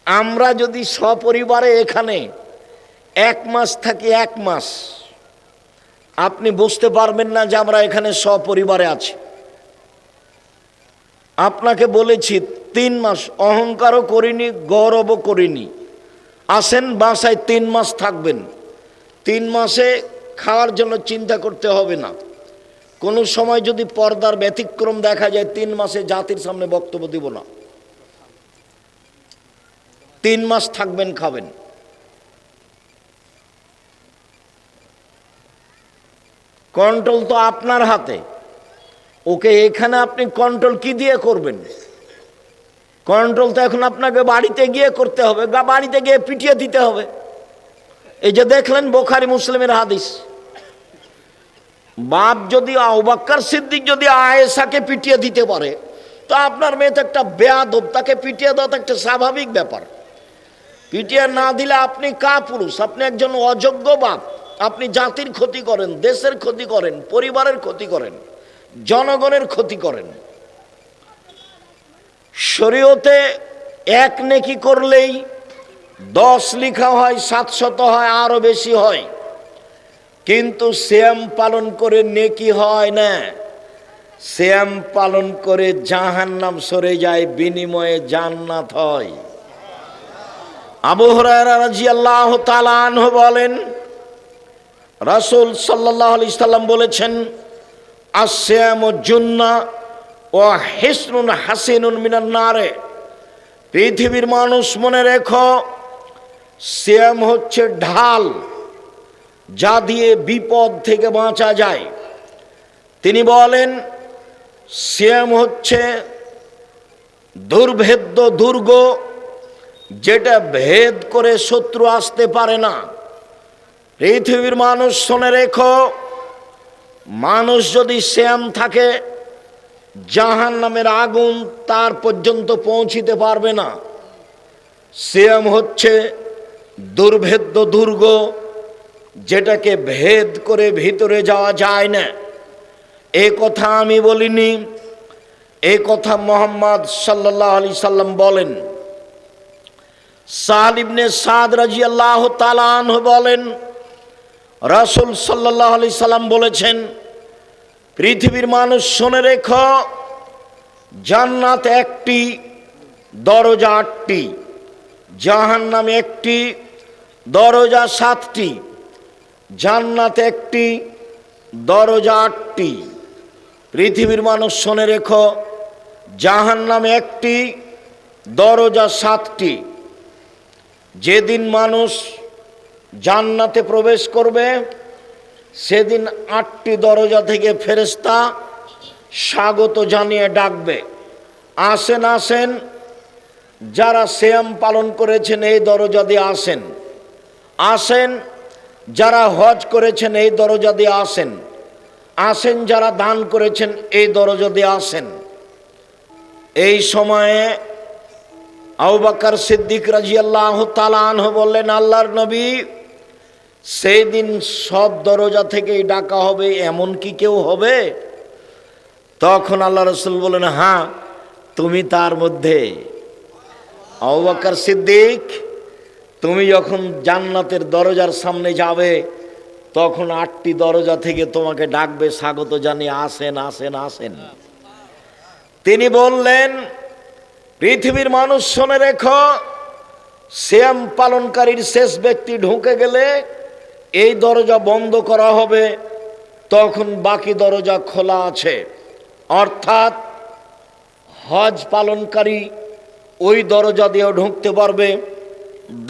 আমরা যদি সপরিবারে এখানে 1 মাস থাকি, 1 মাস, আপনি বুঝতে পারবেন না যে আমরা এখানে সপরিবারে আছি। আপনাকে বলেছি 3 মাস, অহংকারও করিনি, গৌরবও করিনি। আসেন বাসায় 3 মাস থাকবেন। 3 মাসে খাওয়ার জন্য চিন্তা করতে হবে না। কোনো সময় যদি পর্দার ব্যতিক্রম দেখা যায়, 3 মাসে জাতির সামনে বক্তব্য দিব না। 3 মাস থাকবেন, খাবেন। কন্ট্রোল তো আপনার হাতে। ওকে এখানে আপনি কন্ট্রোল কি দিয়ে করবেন? কন্ট্রোল তো এখন আপনাকে বাড়িতে গিয়ে করতে হবে, বা বাড়িতে গিয়ে পিটিয়ে দিতে হবে। এই যে দেখলেন বুখারী মুসলিমের হাদিস, বাপ যদি আবু বকর সিদ্দিক যদি আয়েশাকে পিটিয়ে দিতে পারে, তো আপনার মেয়ে তো একটা বেয়াদব, তাকে পিটিয়ে দেওয়া তো একটা স্বাভাবিক ব্যাপার। পিটিয়ে না দিলে আপনি কাপুরুষ, আপনি একজন অযোগ্য বাপ। আপনি জাতির ক্ষতি করেন, দেশের ক্ষতি করেন, পরিবারের ক্ষতি করেন, জনগণের ক্ষতি করেন। শরীয়তে 1 নেকি করলেই 10 লেখা হয়, 700 হয়, আরো বেশি হয়। কিন্তু সিয়াম পালন করে নেকি হয় না। সিয়াম পালন করে জাহান্নাম সরে যায়, বিনিময়ে জান্নাত হয়। আবু হুরায়রা রাদিয়াল্লাহু তাআলা আনহু বলেন, রাসূল সাল্লাল্লাহু আলাইহি সাল্লাম বলেছেন, আস-সিয়ামু জুন্নাহ ওয়া হিসনুন হাসিনুন মিনান নারে। পৃথিবীর মানুষ মনে রেখো, সিয়াম হচ্ছে ঢাল, যা দিয়ে বিপদ থেকে বাঁচা যায়। তিনি বলেন, সিয়াম হচ্ছে দুর্ভেদ্য দুর্গ, যেটা ভেদ করে শত্রু আসতে পারে না। পৃথিবীর মানুষ শুনে রেখো, মানুষ যদি সিয়াম থাকে, জাহান্নামের আগুন তার পর্যন্ত পৌঁছিতে পারবে না। সিয়াম হচ্ছে দুর্ভেদ্য দুর্গ, যেটাকে ভেদ করে ভিতরে যাওয়া যায় না। এ কথা আমি বলিনি, এ কথা মুহাম্মদ সাল্লাল্লাহু আলাইহি সাল্লাম বলেন। সাহল ইবনে সাদ রাদিয়াল্লাহু তাআলা আনহু বলেন, রাসূল সাল্লাল্লাহু আলাইহি সাল্লাম বলেছেন, পৃথিবীর মানুষ শুনে রেখো, জান্নাত একটি, দরজা 8টি, জাহান্নাম একটি, দরজা 7টি। জান্নাত একটি, দরজা 8টি। পৃথিবীর মানুষ শুনে রেখো, জাহান্নাম একটি, দরজা 7টি। যেদিন মানুষ জান্নাতে প্রবেশ করবে, সেদিন 8টি দরজা থেকে ফেরেশতা স্বাগত জানিয়ে ডাকবে, আসেন আসেন, যারা সিয়াম পালন করেছেন এই দরজা দিয়ে আসেন। আসেন যারা হজ করেছেন এই দরজা দিয়ে আসেন। আসেন যারা দান করেছেন এই দরজা দিয়ে আসেন। এই সময়ে আবু বকর সিদ্দিক রাদিয়াল্লাহু তাআলা আনহু বললেন, আল্লাহর নবী, সেই দিন সব দরজা থেকেই ডাকা হবে, এমন কি কেউ হবে? তখন আল্লাহ রাসূল বললেন, হ্যাঁ, তুমি তার মধ্যে। আবু বকর সিদ্দিক, তুমি যখন জান্নাতের দরজার সামনে যাবে, তখন 8টি দরজা থেকে তোমাকে ডাকবে, স্বাগত জানিয়ে আসেন আসেন আসেন। তিনি বললেন, পৃথিবীর মানুষ শুনে রেখো, সিয়াম পালনকারীর শেষ ব্যক্তি ঢুকে গেলে এই দরজা বন্ধ করা হবে, তখন বাকি দরজা খোলা আছে। অর্থাৎ হজ পালনকারী ওই দরজা দিয়েও ঢুকতে পারবে,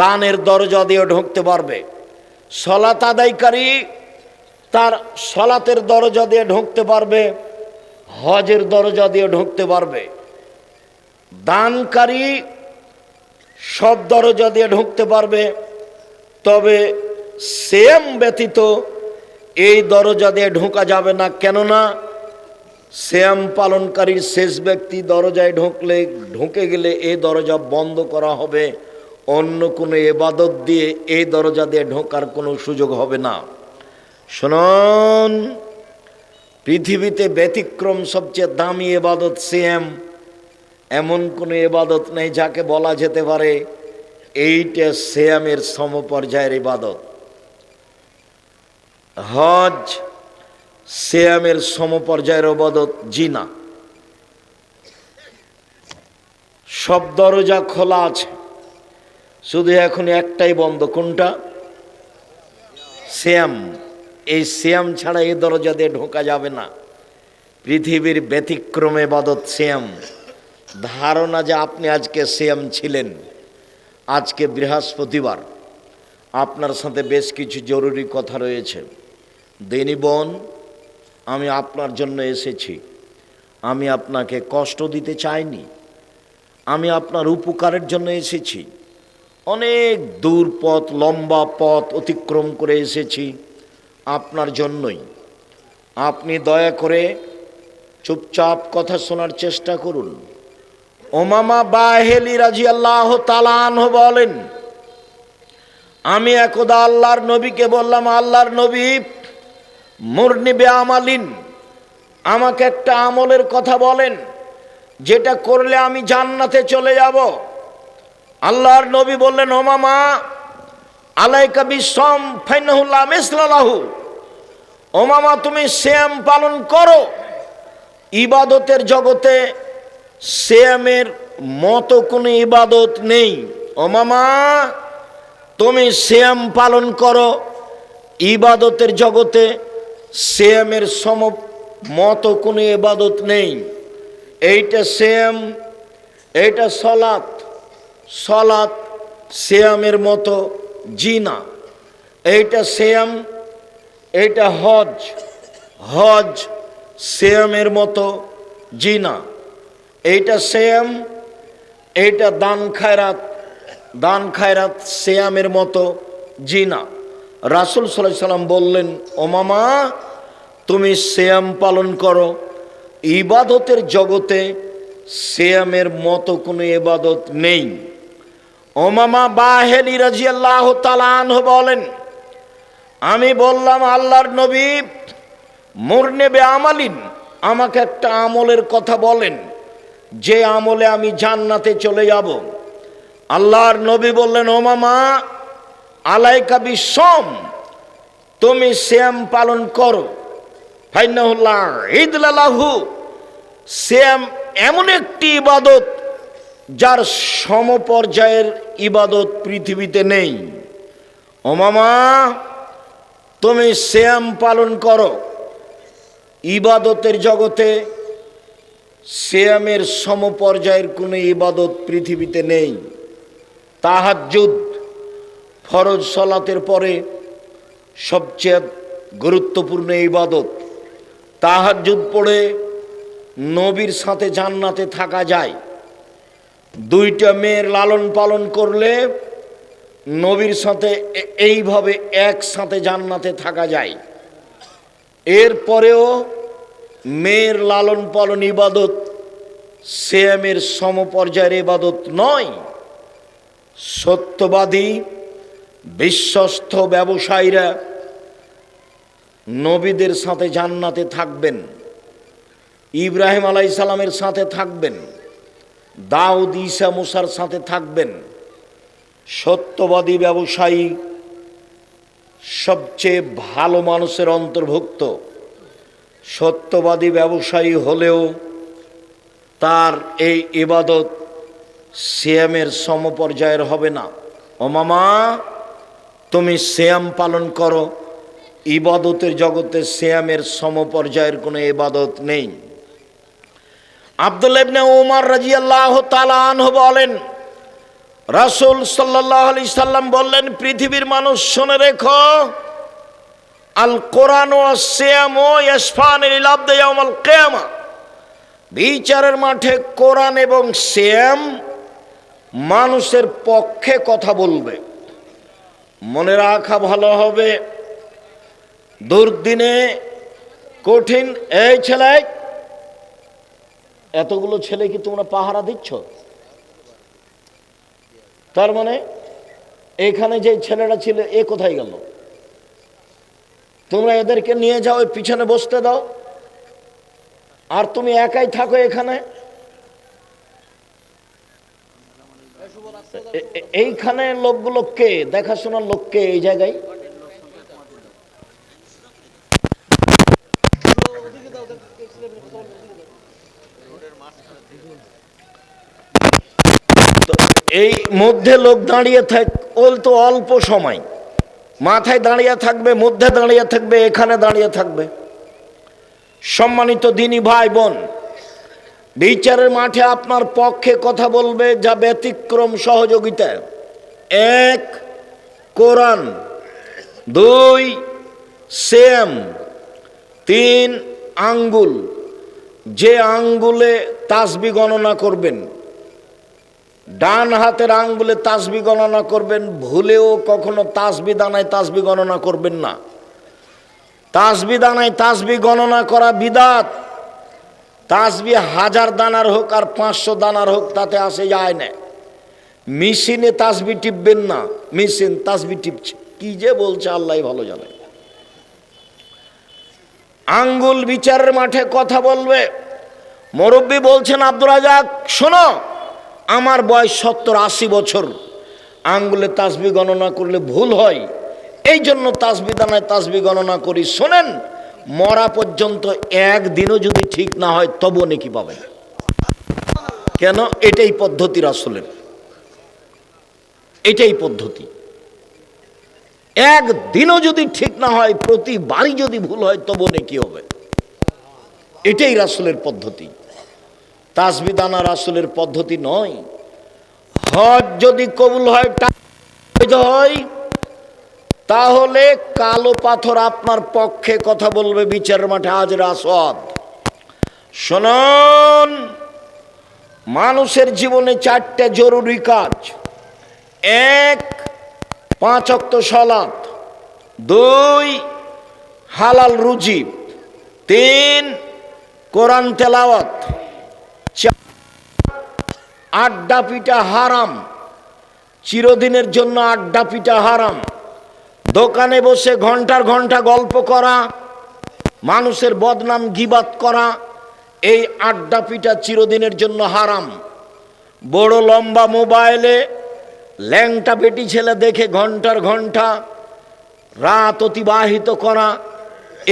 দানের দরজা দিয়েও ঢুকতে পারবে। সলাত আদায়কারী তার সলাতের দরজা দিয়ে ঢুকতে পারবে, হজের দরজা দিয়ে ঢুকতে পারবে। দানকারী সব দরজা দিয়ে ঢুকতে পারবে, তবে সিয়াম ব্যতীত এই দরজা দিয়ে ঢোকা যাবে না। কেননা সিয়াম পালনকারীর শেষ ব্যক্তি দরজায় ঢুকে গেলে এই দরজা বন্ধ করা হবে, অন্য কোনো ইবাদত দিয়ে এই দরজা দিয়ে ঢোকার কোনো সুযোগ হবে না। শুনুন, পৃথিবীতে ব্যতিক্রম সবচেয়ে দামি ইবাদত সিয়াম। এমন কোনো ইবাদত নেই যাকে বলা যেতে পারে এইটা সিয়ামের সমপর্যায়ের ইবাদত। হজ সিয়ামের সমপর্যায়ের ইবাদত জি না। সব দরজা খোলা আছে, শুধু এখন একটাই বন্ধ। কোনটা? সিয়াম। এই সিয়াম ছাড়া এই দরজা দিয়ে ঢোকা যাবে না। পৃথিবীর ব্যতিক্রম ইবাদত সিয়াম। ধারণা যে আপনি আজকে সিয়াম ছিলেন, আজকে বৃহস্পতিবার, আপনার সাথে বেশ কিছু জরুরি কথা রয়েছে। দিনী বোন, আমি আপনার জন্য এসেছি। আমি আপনাকে কষ্ট দিতে চাইনি, আমি আপনার উপকারের জন্য এসেছি। অনেক দূর পথ, লম্বা পথ অতিক্রম করে এসেছি আপনার জন্যই। আপনি দয়া করে চুপচাপ কথা শোনার চেষ্টা করুন। উমামা বাহিলি রাদিয়াল্লাহু তাআলা আনহু বলেন, আমি একদা আল্লাহর নবীকে বললাম, আল্লাহর নবী, মুরনি বিআমালিন, আমাকে একটা আমলের কথা বলেন যেটা করলে আমি জান্নাতে চলে যাব। আল্লাহর নবী বললেন, উমামা, আলাইকা বিসম ফাইনাহু লা মিসলা লাহু। উমামা, তুমি সিয়াম পালন করো। ইবাদতের জগতে সিয়ামের মতো কোনো ইবাদত নেই। উমামা, তুমি সিয়াম পালন করো। ইবাদতের জগতে সিয়ামের মতো কোনো ইবাদত নেই। এইটা সিয়াম, এইটা সলাত। সলাত সিয়ামের মতো জি না। এইটা সিয়াম, এইটা হজ। হজ সিয়ামের মতো জি না। এইটা সিয়াম, এইটা দান খায়রাত। দান খায়রাত সিয়ামের মতো জি না। রাসূল সাল্লাল্লাহু আলাইহি সাল্লাম বললেন, উমামা, তুমি সিয়াম পালন করো। ইবাদতের জগতে সিয়ামের মতো কোনো ইবাদত নেই। উমামা বাহিলি রাদিয়াল্লাহু তাআলা আনহু বলেন, আমি বললাম, আল্লাহর নবী, মুরনি বিআমালিন, আমাকে একটা আমলের কথা বলেন যে আমলে আমি জান্নাতে চলে যাব। আল্লাহর নবী বললেন, উমামা, আলাইকা বিসম, তুমি সিয়াম পালন করো। ফাইনাহু লা ইদলা লাহু, সিয়াম এমন একটি ইবাদত যার সমপর্যায়ের ইবাদত পৃথিবীতে নেই। উমামা, তুমি সিয়াম পালন করো। ইবাদতের জগতে সিয়ামের সমপর্যায়ের কোনো ইবাদত পৃথিবীতে নেই। তাহাজ্জুদ, ফরজ সালাতের পরে সবচেয়ে গুরুত্বপূর্ণ ইবাদত। তাহাজ্জুদ পড়ে নবীর সাথে জান্নাতে থাকা যায়। দুইটা মেয়ের লালন পালন করলে নবীর সাথে এইভাবে একসাথে জান্নাতে থাকা যায়। এরপরেও মেয়ের লালন পালন ইবাদত সিয়ামের সমপর্যায়ের ইবাদত নয়। সত্যবাদী বিশ্বস্ত ব্যবসায়ীরা নবীদের সাথে জান্নাতে থাকবেন, ইব্রাহিম আলাইহিস সালামের সাথে থাকবেন, দাউদ ঈসা মুসার সাথে থাকবেন। সত্যবাদী ব্যবসায়ী সবচেয়ে ভালো মানুষের অন্তর্ভুক্ত। সত্যবাদী ব্যবসায়ী হলেও তার এই ইবাদত সিয়ামের সমপর্যায়ের হবে না। ও মামা, তুমি সিয়াম পালন করো, ইবাদতের জগতে সিয়ামের সমপর্যায়ের কোনো ইবাদত নেই। আব্দুল্লাহ ইবনে উমর রাদিয়াল্লাহু তাআলা আনহু বলেন, রাসূল সাল্লাল্লাহু আলাইহি সাল্লাম বললেন, পৃথিবীর মানুষ শুনে রেখো, আল কোরআন ওয়াস সিয়াম ইয়াশফানি লিল আবদি ইয়াউমাল কিয়ামা। বিচারের মাঠে কোরআন এবং সিয়াম মানুষের পক্ষে কথা বলবে। মনে রাখা ভালো হবে, দুর্দিনে কঠিন। এই ছেলে, এতগুলো ছেলে কি তোমরা পাহারা দিচ্ছ? তার মানে এখানে যে ছেলেটা ছিল এ কোথায় গেল? তোমরা এদেরকে নিয়ে যাও, পিছনে বসতে দাও, আর তুমি একাই থাকো এখানে। এইখানে লোকগুলো কে? দেখাশোনার লোক কে এই জায়গায়? এই মধ্যে লোক দাঁড়িয়ে থাক, ওল তো অল্প সময়, মাথায় দাঁড়িয়ে থাকবে, মধ্যে দাঁড়িয়ে থাকবে, এখানে দাঁড়িয়ে থাকবে। সম্মানিত দিনী ভাই বোন, বিচারের মাঠে আপনার পক্ষে কথা বলবে যা ব্যতিক্রম সহযোগিতা। এক, কোরআন। দুই, সিয়াম। তিন, আঙ্গুল। যে আঙ্গুলে তাসবিহ গণনা করবেন, ডান হাতের আঙ্গুলে তাসবিহ গণনা করবেন, ভুলেও কখনো তাসবিহ দানায় তাসবিহ গণনা করবেন না। তাসবিহ দানায় তাসবিহ গণনা করা বিদআত। তাসবিহ 1000 দানার হোক আর 500 দানার হোক, তাতে আসে যায় না। মেশিনে তাসবিহ টিপবেন না, মেশিন তাসবিহ টিপছে, কি যে বলছে আল্লাহই ভালো জানে। আঙ্গুল বিচারের মাঠে কথা বলবে। মুরব্বী বলছেন, আব্দুর রাজাক শোনো, আমার বয়স 70-80 বছর, আঙ্গুলে তাসবিহ গণনা করলে ভুল হয়, এই জন্য তাসবিহ দানায় তাসবিহ গণনা করি। শোনেন, মরা পর্যন্ত একদিনও যদি ঠিক না হয় তবুও নেকি পাবেন। কেন? এটাই পদ্ধতি রাসূলের, এটাই পদ্ধতি। একদিনও যদি ঠিক না হয়, প্রতিবারই যদি ভুল হয় তবুও নেকি হবে। এটাই রাসূলের পদ্ধতি। তাসবিহ দানা রাসূলের পদ্ধতি নয়। হজ যদি কবুল হয়, তাহলে কালো পাথর আপনার পক্ষে কথা বলবে বিচারের মাঠে, হাজরে আসওয়াদ। শুনুন, মানুষের জীবনে 4টে জরুরি কাজ। 1, 5 ওয়াক্ত সালাত। 2, হালাল রুজি। 3, কোরআন তেলাওয়াত। 4, আড্ডা পিটা হারাম, চিরদিনের জন্য আড্ডা পিটা হারাম। দোকানে বসে ঘন্টার ঘন্টা গল্প করা, মানুষের বদনাম গীবাত করা, এই আড্ডা পিটা চিরদিনের জন্য হারাম। বড় লম্বা মোবাইলে ল্যাংটা বেটি ছেলে দেখে ঘন্টার ঘন্টা রাত অতিবাহিত করা,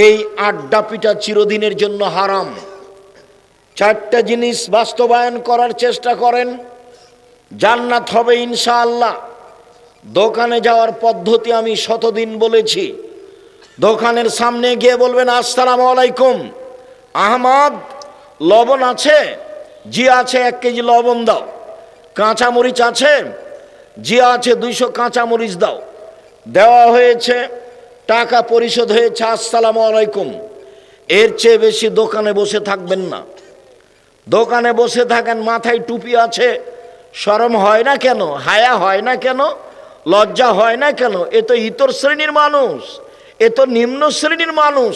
এই আড্ডা পিটা চিরদিনের জন্য হারাম। 4টা জিনিস বাস্তবায়ন করার চেষ্টা করেন, জান্নাত হবে ইনশাআল্লাহ। দোকানে যাওয়ার পদ্ধতি আমি শতদিন বলেছি। দোকানের সামনে গিয়ে বলবেন, আসসালামু আলাইকুম, আহমদ লবণ আছে? জি আছে, 1 কেজি লবণ দাও। কাঁচামরিচ আছে? জি আছে, 200 কাঁচামরিচ দাও। দেওয়া হয়েছে, টাকা পরিশোধ হয়েছে, আসসালামু আলাইকুম। এর চেয়ে বেশি দোকানে বসে থাকবেন না। দোকানে বসে থাকেন, মাথায় টুপি আছে, শরম হয় না কেন? হায়া হয় না কেন? লজ্জা হয় না কেন? এ তো ইতর শ্রেণীর মানুষ, এ তো নিম্ন শ্রেণীর মানুষ,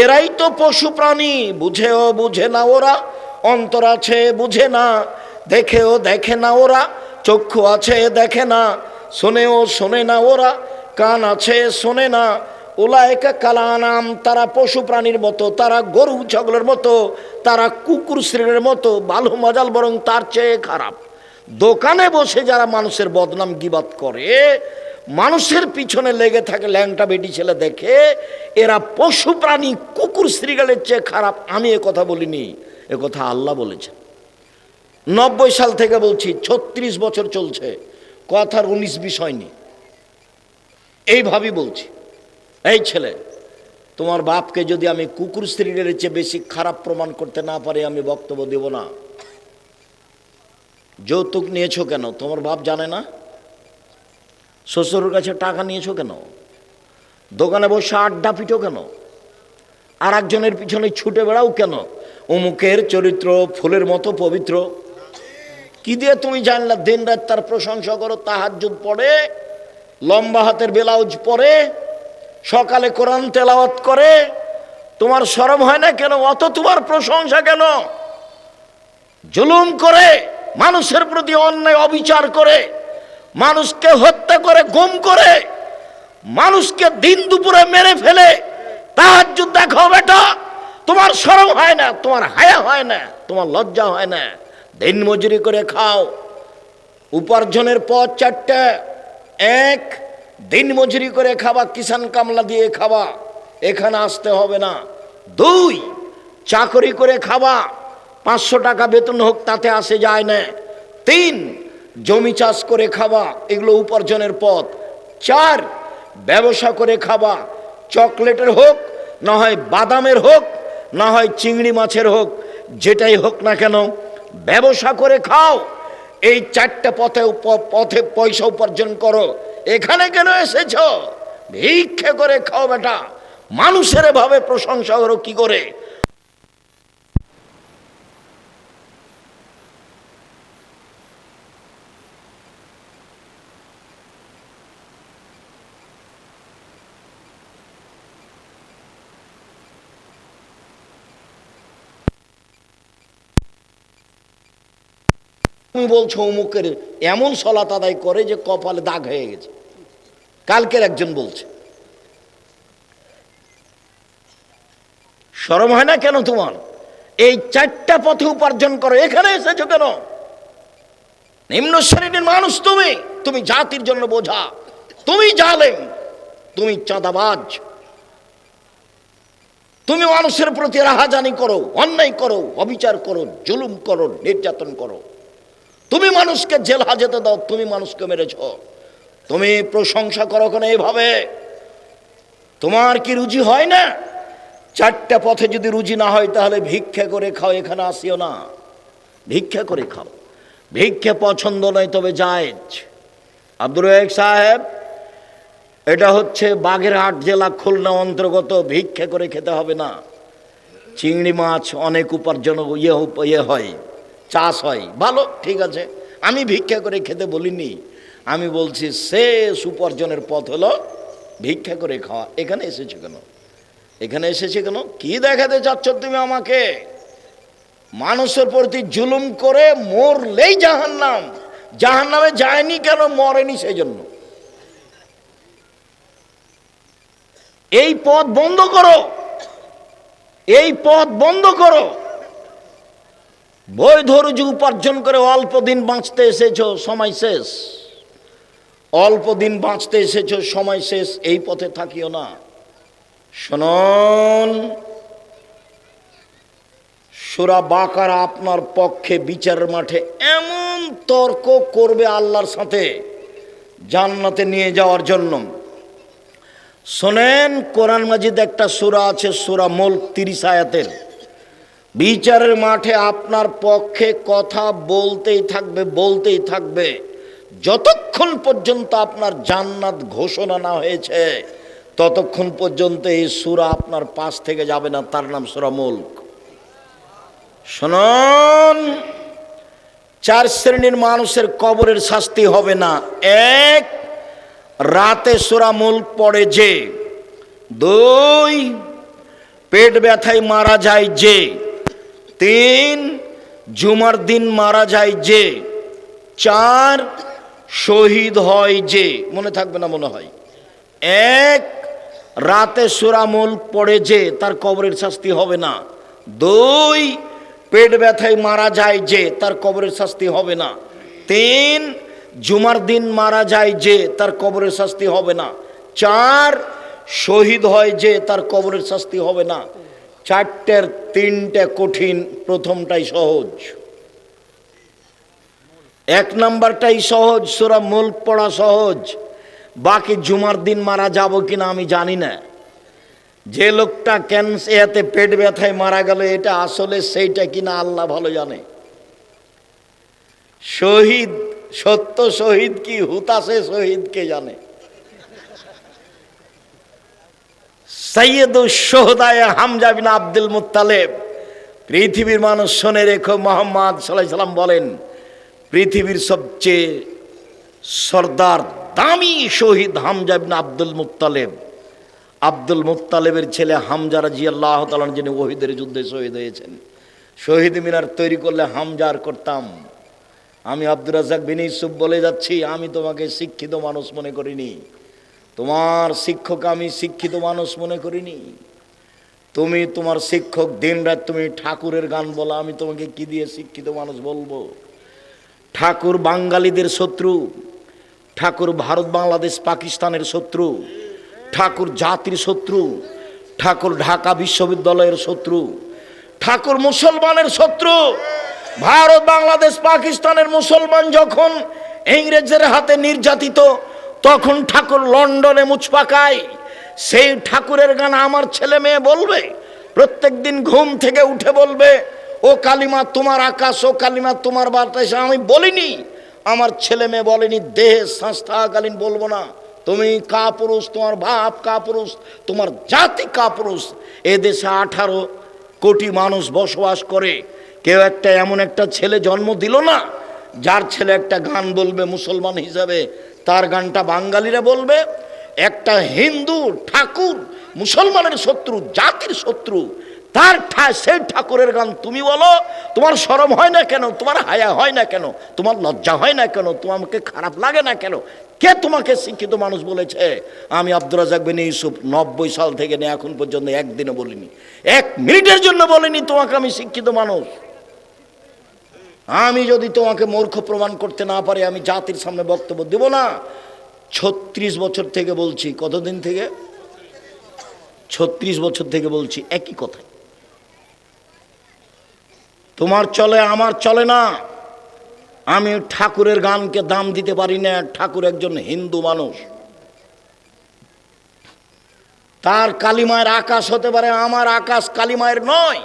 এরাই তো পশু প্রাণী। বুঝেও বুঝে না ওরা, অন্তর আছে বুঝে না, দেখেও দেখে না ওরা, চক্ষু আছে দেখে না, শোনেও শোনে না ওরা, কান আছে শোনে না। উলায়েকা কালানাম, তারা পশু প্রাণীর মতো, তারা গরু ছাগলের মতো, তারা কুকুর শ্রেণীর মতো, ভালো মজাল বরং তার চেয়ে খারাপ। দোকানে বসে যারা মানুষের বদনাম গিবাত করে, মানুষের পিছনে লেগে থাকে ল্যাংটা বেটি ছেলে দেখে, এরা পশু প্রাণী কুকুর শ্রীগালের চেয়ে খারাপ। আমি এ কথা বলিনি, এ কথা আল্লাহ বলেছেন। 90 সাল থেকে বলছি, 36 বছর চলছে, কথার 19-20 হয়নি, এইভাবেই বলছি। এই ছেলে, তোমার বাপকে যদি আমি কুকুর শ্রীগালের চেয়ে বেশি খারাপ প্রমাণ করতে না পারি, আমি বক্তব্য দেব না। যৌতুক নিয়েছো কেন? তোমার বাপ জানে না? শ্বশুরের কাছে টাকা নিয়েছো কেন? দোকানে বসে আড্ডা পিটো কেন? আর একজনের পিছনে ছুটে বেড়াও কেন? অমুকের চরিত্র ফুলের মতো পবিত্র। কি দিয়ে তুমি জানলা? দিন রাত তার প্রশংসা করো, তাহাজ্জুদ পড়ে, লম্বা হাতের ব্লাউজ পরে, সকালে কোরআন তেলাওয়াত করে, তোমার শরম হয় না কেন? অত তোমার প্রশংসা কেন? জুলুম করে, মানুষের প্রতি অন্যায় অবিচার করে, মানুষকে হত্যা করে, গুম করে, মানুষকে দিন দুপুরে মেরে ফেলে তাহাজ্জুদ দেখো বেটা, তোমার শরম হয় না? তোমার হায়া হয় না? তোমার লজ্জা হয় না? দিন মজুরি করে খাও, উপার্জনের পথ 4টা। 1, দিন মজুরি করে খাবা, কিষান কামলা দিয়ে খাবা, এখানে আসতে হবে না। 2, চাকরি করে খাবা, 500 টাকা বেতন হোক, তাতে আসে যায় না। 3, জমি চাষ করে খাবা, এগুলো উপার্জনের পথ। 4, ব্যবসা করে খাবা, চকলেটের হোক, না হয় বাদামের হোক, না হয় চিংড়ি মাছের হোক, যেটাই হোক না কেন ব্যবসা করে খাও। এই 4টা পথে পয়সা উপার্জন করো। এখানে কেন এসেছ? ভিক্ষে করে খাও বেটা। মানুষের ভাবে প্রশংসা করো কি করে? তুমি বলছো অমুকের এমন সলাত আদায় করে যে কপালে দাগ হয়ে গেছে। কালকের একজন বলছে, শরম হয় না কেন তোমার? এই 4টা পথে উপার্জন করো, এখানে এসেছো কেন? নিম্ন শ্রেণীর মানুষ তুমি, তুমি জাতির জন্য বোঝা, তুমি জালেম, তুমি চাঁদাবাজ, তুমি মানুষের প্রতি রাহাজানি করো, অন্যায় করো, অবিচার করো, জুলুম করো, নির্যাতন করো, তুমি মানুষকে জেল হাজতে দাও, তুমি মানুষকে মেরেছ, তুমি প্রশংসা করো কেন এভাবে? তোমার কি রুজি হয় না? 4টা পথে যদি রুজি না হয় তাহলে ভিক্ষা করে খাও, এখানে আসিও না। ভিক্ষা করে খাও, ভিক্ষা পছন্দ নয় তবে জায়েজ। আব্দুর রাজ্জাক সাহেব, এটা হচ্ছে বাগেরহাট জেলা, খুলনা অন্তর্গত। ভিক্ষা করে খেতে হবে না। চিংড়ি মাছ অনেক উপার্জন ইয়ে হয়, চাষ হয়, ভালো, ঠিক আছে। আমি ভিক্ষা করে খেতে বলিনি, আমি বলছি শেষ উপার্জনের পথ হলো ভিক্ষা করে খাওয়া। এখানে এসেছো কেন? এখানে এসেছে কেন? কি দেখাতে চাচ্ছ তুমি আমাকে? মানুষের প্রতি জুলুম করে মরলেই জাহান্নাম। জাহান্নামে যায়নি কেন? মরেনি সেই জন্য। এই পথ বন্ধ করো, এই পথ বন্ধ করো। বৈধ রুজি উপার্জন করে অল্প দিন বাঁচতে এসেছো, সময় শেষ। অল্প দিন বাঁচতে এসেছো, সময় শেষ। এই পথে থাকিও না। শুনুন, সূরা বাকারা আপনার পক্ষে বিচারের মাঠে এমন তর্ক করবে আল্লাহর সাথে জান্নাতে নিয়ে যাওয়ার জন্য। শোনেন, কোরআন মাজিদ একটা সূরা আছে, সূরা মুলক 30 আয়াতের। বিচারের মাঠে আপনার পক্ষে কথা বলতেই থাকবে, বলতেই থাকবে, যতক্ষণ পর্যন্ত আপনার জান্নাত ঘোষণা না হয়েছে ততক্ষণ পর্যন্ত এই সূরা আপনার পাশ থেকে যাবে না। তার নাম সূরা মুলক। শুনুন, 4 শ্রেণীর মানুষের কবরের শাস্তি হবে না। 1, রাতে সূরা মুলক পড়ে যে। 2, পেট ব্যথায় মারা যায় যে। 3, জুমার দিন মারা যায় যে। 4 শহীদ হয় যে, মনে থাকবে না মনে হয়। 1 রাতে সূরা মুলক পড়ে যে, তার কবরের শাস্তি হবে না। 2 পেট ব্যথায় মারা যায় যে, তার কবরের শাস্তি হবে না। 3 জুমার দিন মারা যায় যে, তার কবরের শাস্তি হবে না। 4 শহীদ হয় যে, তার কবরের শাস্তি হবে না। 4টের 3টে কঠিন, প্রথমটাই সহজ। 1 নাম্বারটাই সহজ, সূরা মুলক পড়া সহজ। বাকি জুমার দিন মারা যাব কিনা আমি জানি না। যে লোকটা ক্যান্সারে পেট ব্যথায় মারা গেল, এটা আসলে সেইটা কিনা আল্লাহ ভালো জানে। শহীদ, সত্য শহীদ কি হুতাশে শহীদ কে জানে। সাইয়্যিদুশ শুহাদায়ে হামজা বিন আব্দুল মুত্তালিব, পৃথিবীর মানুষ শুনে রেখো, মুহাম্মদ সাল্লাল্লাহু আলাইহি সাল্লাম বলেন, পৃথিবীর সবচেয়ে সর্দার দামি শহীদ হামজা বিন আব্দুল মুত্তালিব। আব্দুল মুত্তালিবের ছেলে হামজা রাদিয়াল্লাহু তাআলা যিনি ওহদের যুদ্ধে শহীদ হয়েছেন। শহীদ মিনার তৈরি করলে হামজার করতাম। আমি আব্দুর রাজ্জাক বিন ইউসুফ বলে যাচ্ছি, আমি তোমাকে শিক্ষিত মানুষ মনে করিনি, তোমার শিক্ষক আমি শিক্ষিত মানুষ মনে করিনি। তুমি তোমার শিক্ষক, দিনরাত তুমি ঠাকুরের গান বলা, আমি তোমাকে কি দিয়ে শিক্ষিত মানুষ বলবো? ঠাকুর বাঙালিদের শত্রু, ঠাকুর ভারত বাংলাদেশ পাকিস্তানের শত্রু, ঠাকুর জাতির শত্রু, ঠাকুর ঢাকা বিশ্ববিদ্যালয়ের শত্রু, ঠাকুর মুসলমানের শত্রু। ভারত বাংলাদেশ পাকিস্তানের মুসলমান যখন ইংরেজদের হাতে নির্যাতিত, তখন ঠাকুর লন্ডনে মুছ পাকায়। সেই ঠাকুরের গান আমার ছেলে মেয়ে বলবে, প্রত্যেক দিন ঘুম থেকে উঠে বলবে, ও কালিমা তোমার আকাশ, ও কালিমা তোমার বাতাস। আমি বলিনি, আমার ছেলে মেয়ে বলেনি, দেহে শ্বাস থাকাকালীন বলবো না তুমি কাপুরুষ, তোমার বাপ কাপুরুষ, তোমার জাতি কাপুরুষ। এদেশে 18 কোটি মানুষ বসবাস করে, কেউ একটা এমন একটা ছেলে জন্ম দিল না যার ছেলে একটা গান বলবে মুসলমান হিসাবে, তার গানটা বাঙালিরা বলবে। একটা হিন্দু ঠাকুর মুসলমানের শত্রু, জাতির শত্রু, তার সেই ঠাকুরের গান তুমি বলো, তোমার শরম হয় না কেন? তোমার হায়া হয় না কেন? তোমার লজ্জা হয় না কেন? তোমাকে খারাপ লাগে না কেন? কে তোমাকে শিক্ষিত মানুষ বলেছে? আমি আব্দুর রাজ্জাক বিন ইউসুফ 90 সাল থেকে নিয়ে এখন পর্যন্ত একদিনও বলিনি, 1 মিনিটের জন্য বলিনি তোমাকে আমি শিক্ষিত মানুষ। আমি যদি তোমাকে মূর্খ প্রমাণ করতে না পারি, আমি জাতির সামনে বক্তব্য দেব না। 36 বছর থেকে বলছি। কতদিন থেকে? 36 বছর থেকে বলছি একই কথা। তোমার চলে, আমার চলে না। আমি ঠাকুরের গানকে দাম দিতে পারি না। ঠাকুর একজন হিন্দু মানুষ, তার কালিমায়ের আকাশ হতে পারে, আমার আকাশ কালিমায়ের নয়।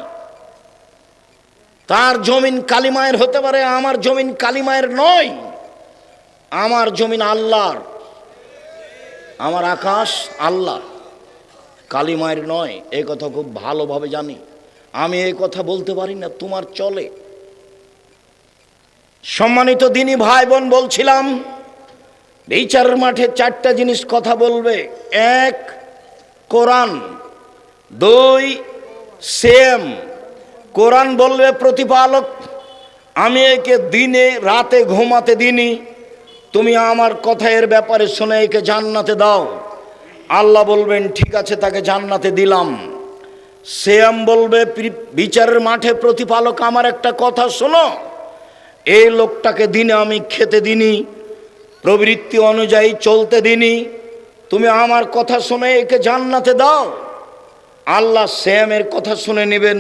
তার জমিন কালিমায়ের হতে পারে, আমার জমিন কালিমায়ের নয়। আমার জমিন আল্লাহর, আমার আকাশ আল্লাহ, কালিমায়ের নয়। এই কথা খুব ভালোভাবে জানি। আমি এই কথা বলতে পারি না, তোমার চলে। সম্মানিত দিনী ভাই বোন, বলছিলাম বিচারের মাঠে 4টা জিনিস কথা বলবে। 1 কোরআন, 2 সেম। কোরআন বলবে প্রতিপালক, আমি একে দিনে রাতে ঘুমাতে দিনি, তুমি আমার কথা এর ব্যাপারে শুনে একে জান্নাতে দাও। আল্লাহ বলবেন ঠিক আছে, তাকে জান্নাতে দিলাম। সেম বলবে বিচারের মাঠে প্রতিপালক, আমার একটা কথা শোনো, এই লোকটাকে দিনে আমি খেতে দিনি, প্রবৃত্তি অনুযায়ী চলতে দিনি, তুমি আমার কথা শুনে একে জান্নাতে দাও। আল্লাহ সেমের কথা শুনে নেবেন,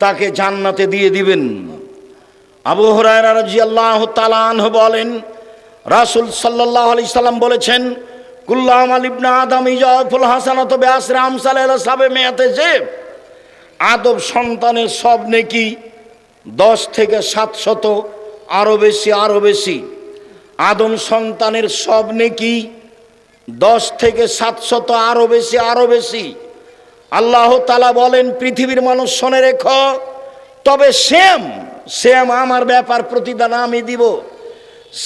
তাকে জান্নাতে দিয়ে দিবেন। আবু হুরায়রা রাদিয়াল্লাহু তাআলা আনহু বলেন, রাসূল সাল্লাল্লাহু আলাইহি সাল্লাম বলেছেন, কুল্লু আমাল ইবনে আদম ইয়াফুল হাসানাতু বিআশরি আমসালিহা সাবে মেয়াতে যে, আদম সন্তানের সব নেকি 10 থেকে 700, আরো বেশি আরো বেশি। আদম সন্তানের সব নেকি 10 থেকে 700, আরো বেশি আরো বেশি। আল্লাহ তাআলা বলেন, পৃথিবীর মানুষ শুনে রেখো, তবে সেম আমার ব্যাপার প্রতিদান আমি দিব।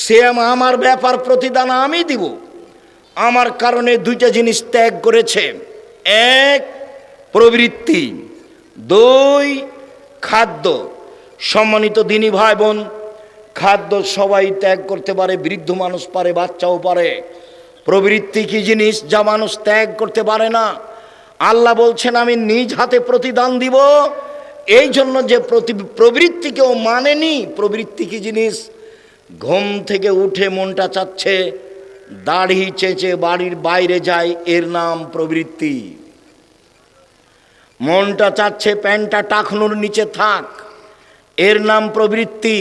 সেম আমার ব্যাপার প্রতিদান আমি দিব। আমার কারণে 2টা জিনিস ত্যাগ করেছে। 1 প্রবৃত্তি, 2 খাদ্য। সম্মানিত দিনী ভাই বোন, খাদ্য সবাই ত্যাগ করতে পারে, বৃদ্ধ মানুষ পারে, বাচ্চাও পারে। প্রবৃত্তি কি জিনিস যা মানুষ ত্যাগ করতে পারে না? আল্লাহ বলছেন আমি নিজ হাতে প্রতিদান দিব। এই জন্য যে প্রবৃত্তি কেউ মানেনি। প্রবৃত্তি কি জিনিস? ঘুম থেকে উঠে মনটা চাচ্ছে দাড়ি চেঁচে বাড়ির বাইরে যায়, এর নাম প্রবৃত্তি। মনটা চাচ্ছে প্যান্টটা টাকনুর নিচে থাক, এর নাম প্রবৃত্তি।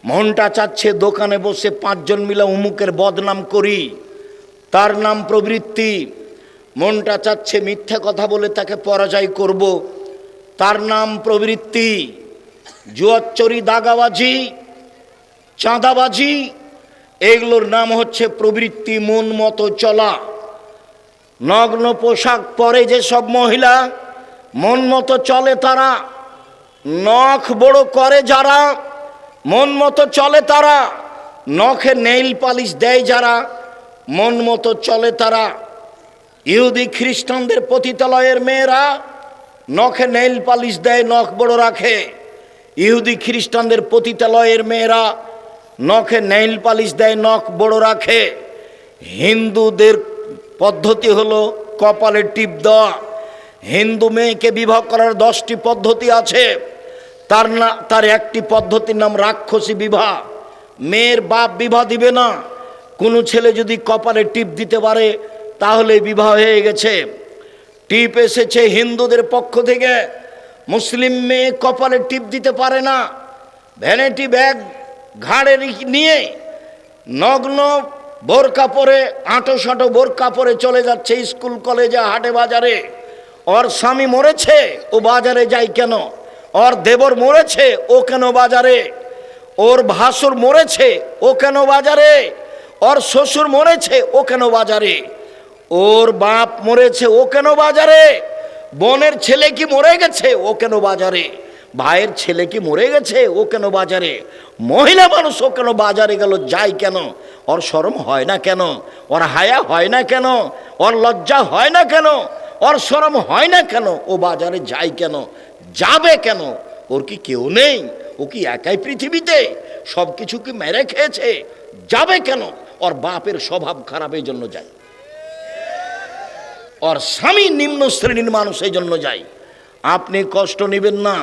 মনটা চাচ্ছে দোকানে বসে 5 জন মিলে অমুকের বদনাম করি, তার নাম প্রবৃত্তি। মনটা চাচ্ছে মিথ্যা কথা বলে তাকে পরাজয় করব, তার নাম প্রবৃত্তি। জুয়াচুরি, দাগাবাজি, চাঁদাবাজি, এগুলোর নাম হচ্ছে প্রবৃত্তি। মন মতো চলা। নগ্ন পোশাক পরে যেসব মহিলা মন মতো চলে তারা, নখ বড় করে যারা মন মতো চলে তারা, নখে নেইল পালিশ দেয় যারা মন মতো চলে তারা। ইহুদি খ্রিস্টানদের পতিতালয়ের মেয়েরা নখে নেইল পালিশ দেয়, নখ বড় রাখে। ইহুদি খ্রিস্টানদের পতিতালয়ের মেয়েরা নখে নেইল পালিশ দেয়, নখ বড় রাখে। হিন্দুদের পদ্ধতি হলো কপালে টিপ দেওয়া। হিন্দু মেয়েকে বিবাহ করার 10টি পদ্ধতি আছে, তার একটি পদ্ধতির নাম রাক্ষসী বিবাহ। মেয়ের বাপ বিবাহ দিবে না। কোনো ছেলে যদি কপালে টিপ দিতে পারে তাহলে বিবাহ হয়ে গেছে। টিপ এসেছে হিন্দুদের পক্ষ থেকে। মুসলিম মেয়ে কপালে টিপ দিতে পারে না। ভ্যানিটি ব্যাগ ঘাড়ে নিয়ে নগ্ন বোরকা পরে, আঁটো সাঁটো বোরকা পরে চলে যাচ্ছে স্কুল কলেজে, হাটে বাজারে। ওর স্বামী মরেছে, ও বাজারে যায় কেন? ওর দেবর মরেছে, ও কেন বাজারে? ওর ভাসুর মরেছে, ও কেন বাজারে? ওর শ্বশুর মরেছে, ও কেন বাজারে? ওর বাপ মরেছে, ও কেন বাজারে? বোনের ছেলে কি মরে গেছে, ও কেন বাজারে? ভাইয়ের ছেলে কি মরে গেছে, ও কেন বাজারে? মহিলা মানুষ ও কেন বাজারে গেল, যায় কেন? ওর শরম হয় না কেন? ওর হায়া হয় না কেন? ওর লজ্জা হয় না কেন? ওর শরম হয় না কেন? ও বাজারে যায় কেন? যাবে কেন? ওর কি কেউ নেই? ও কি একাই পৃথিবীতে? সব কিছু কি মেরে খেয়েছে? যাবে কেন? ওর বাপের স্বভাব খারাপ, এই জন্য যায়। ওর স্বামী নিম্ন শ্রেণীর মানুষ, এই জন্য যায়। আপনি কষ্ট নেবেন না।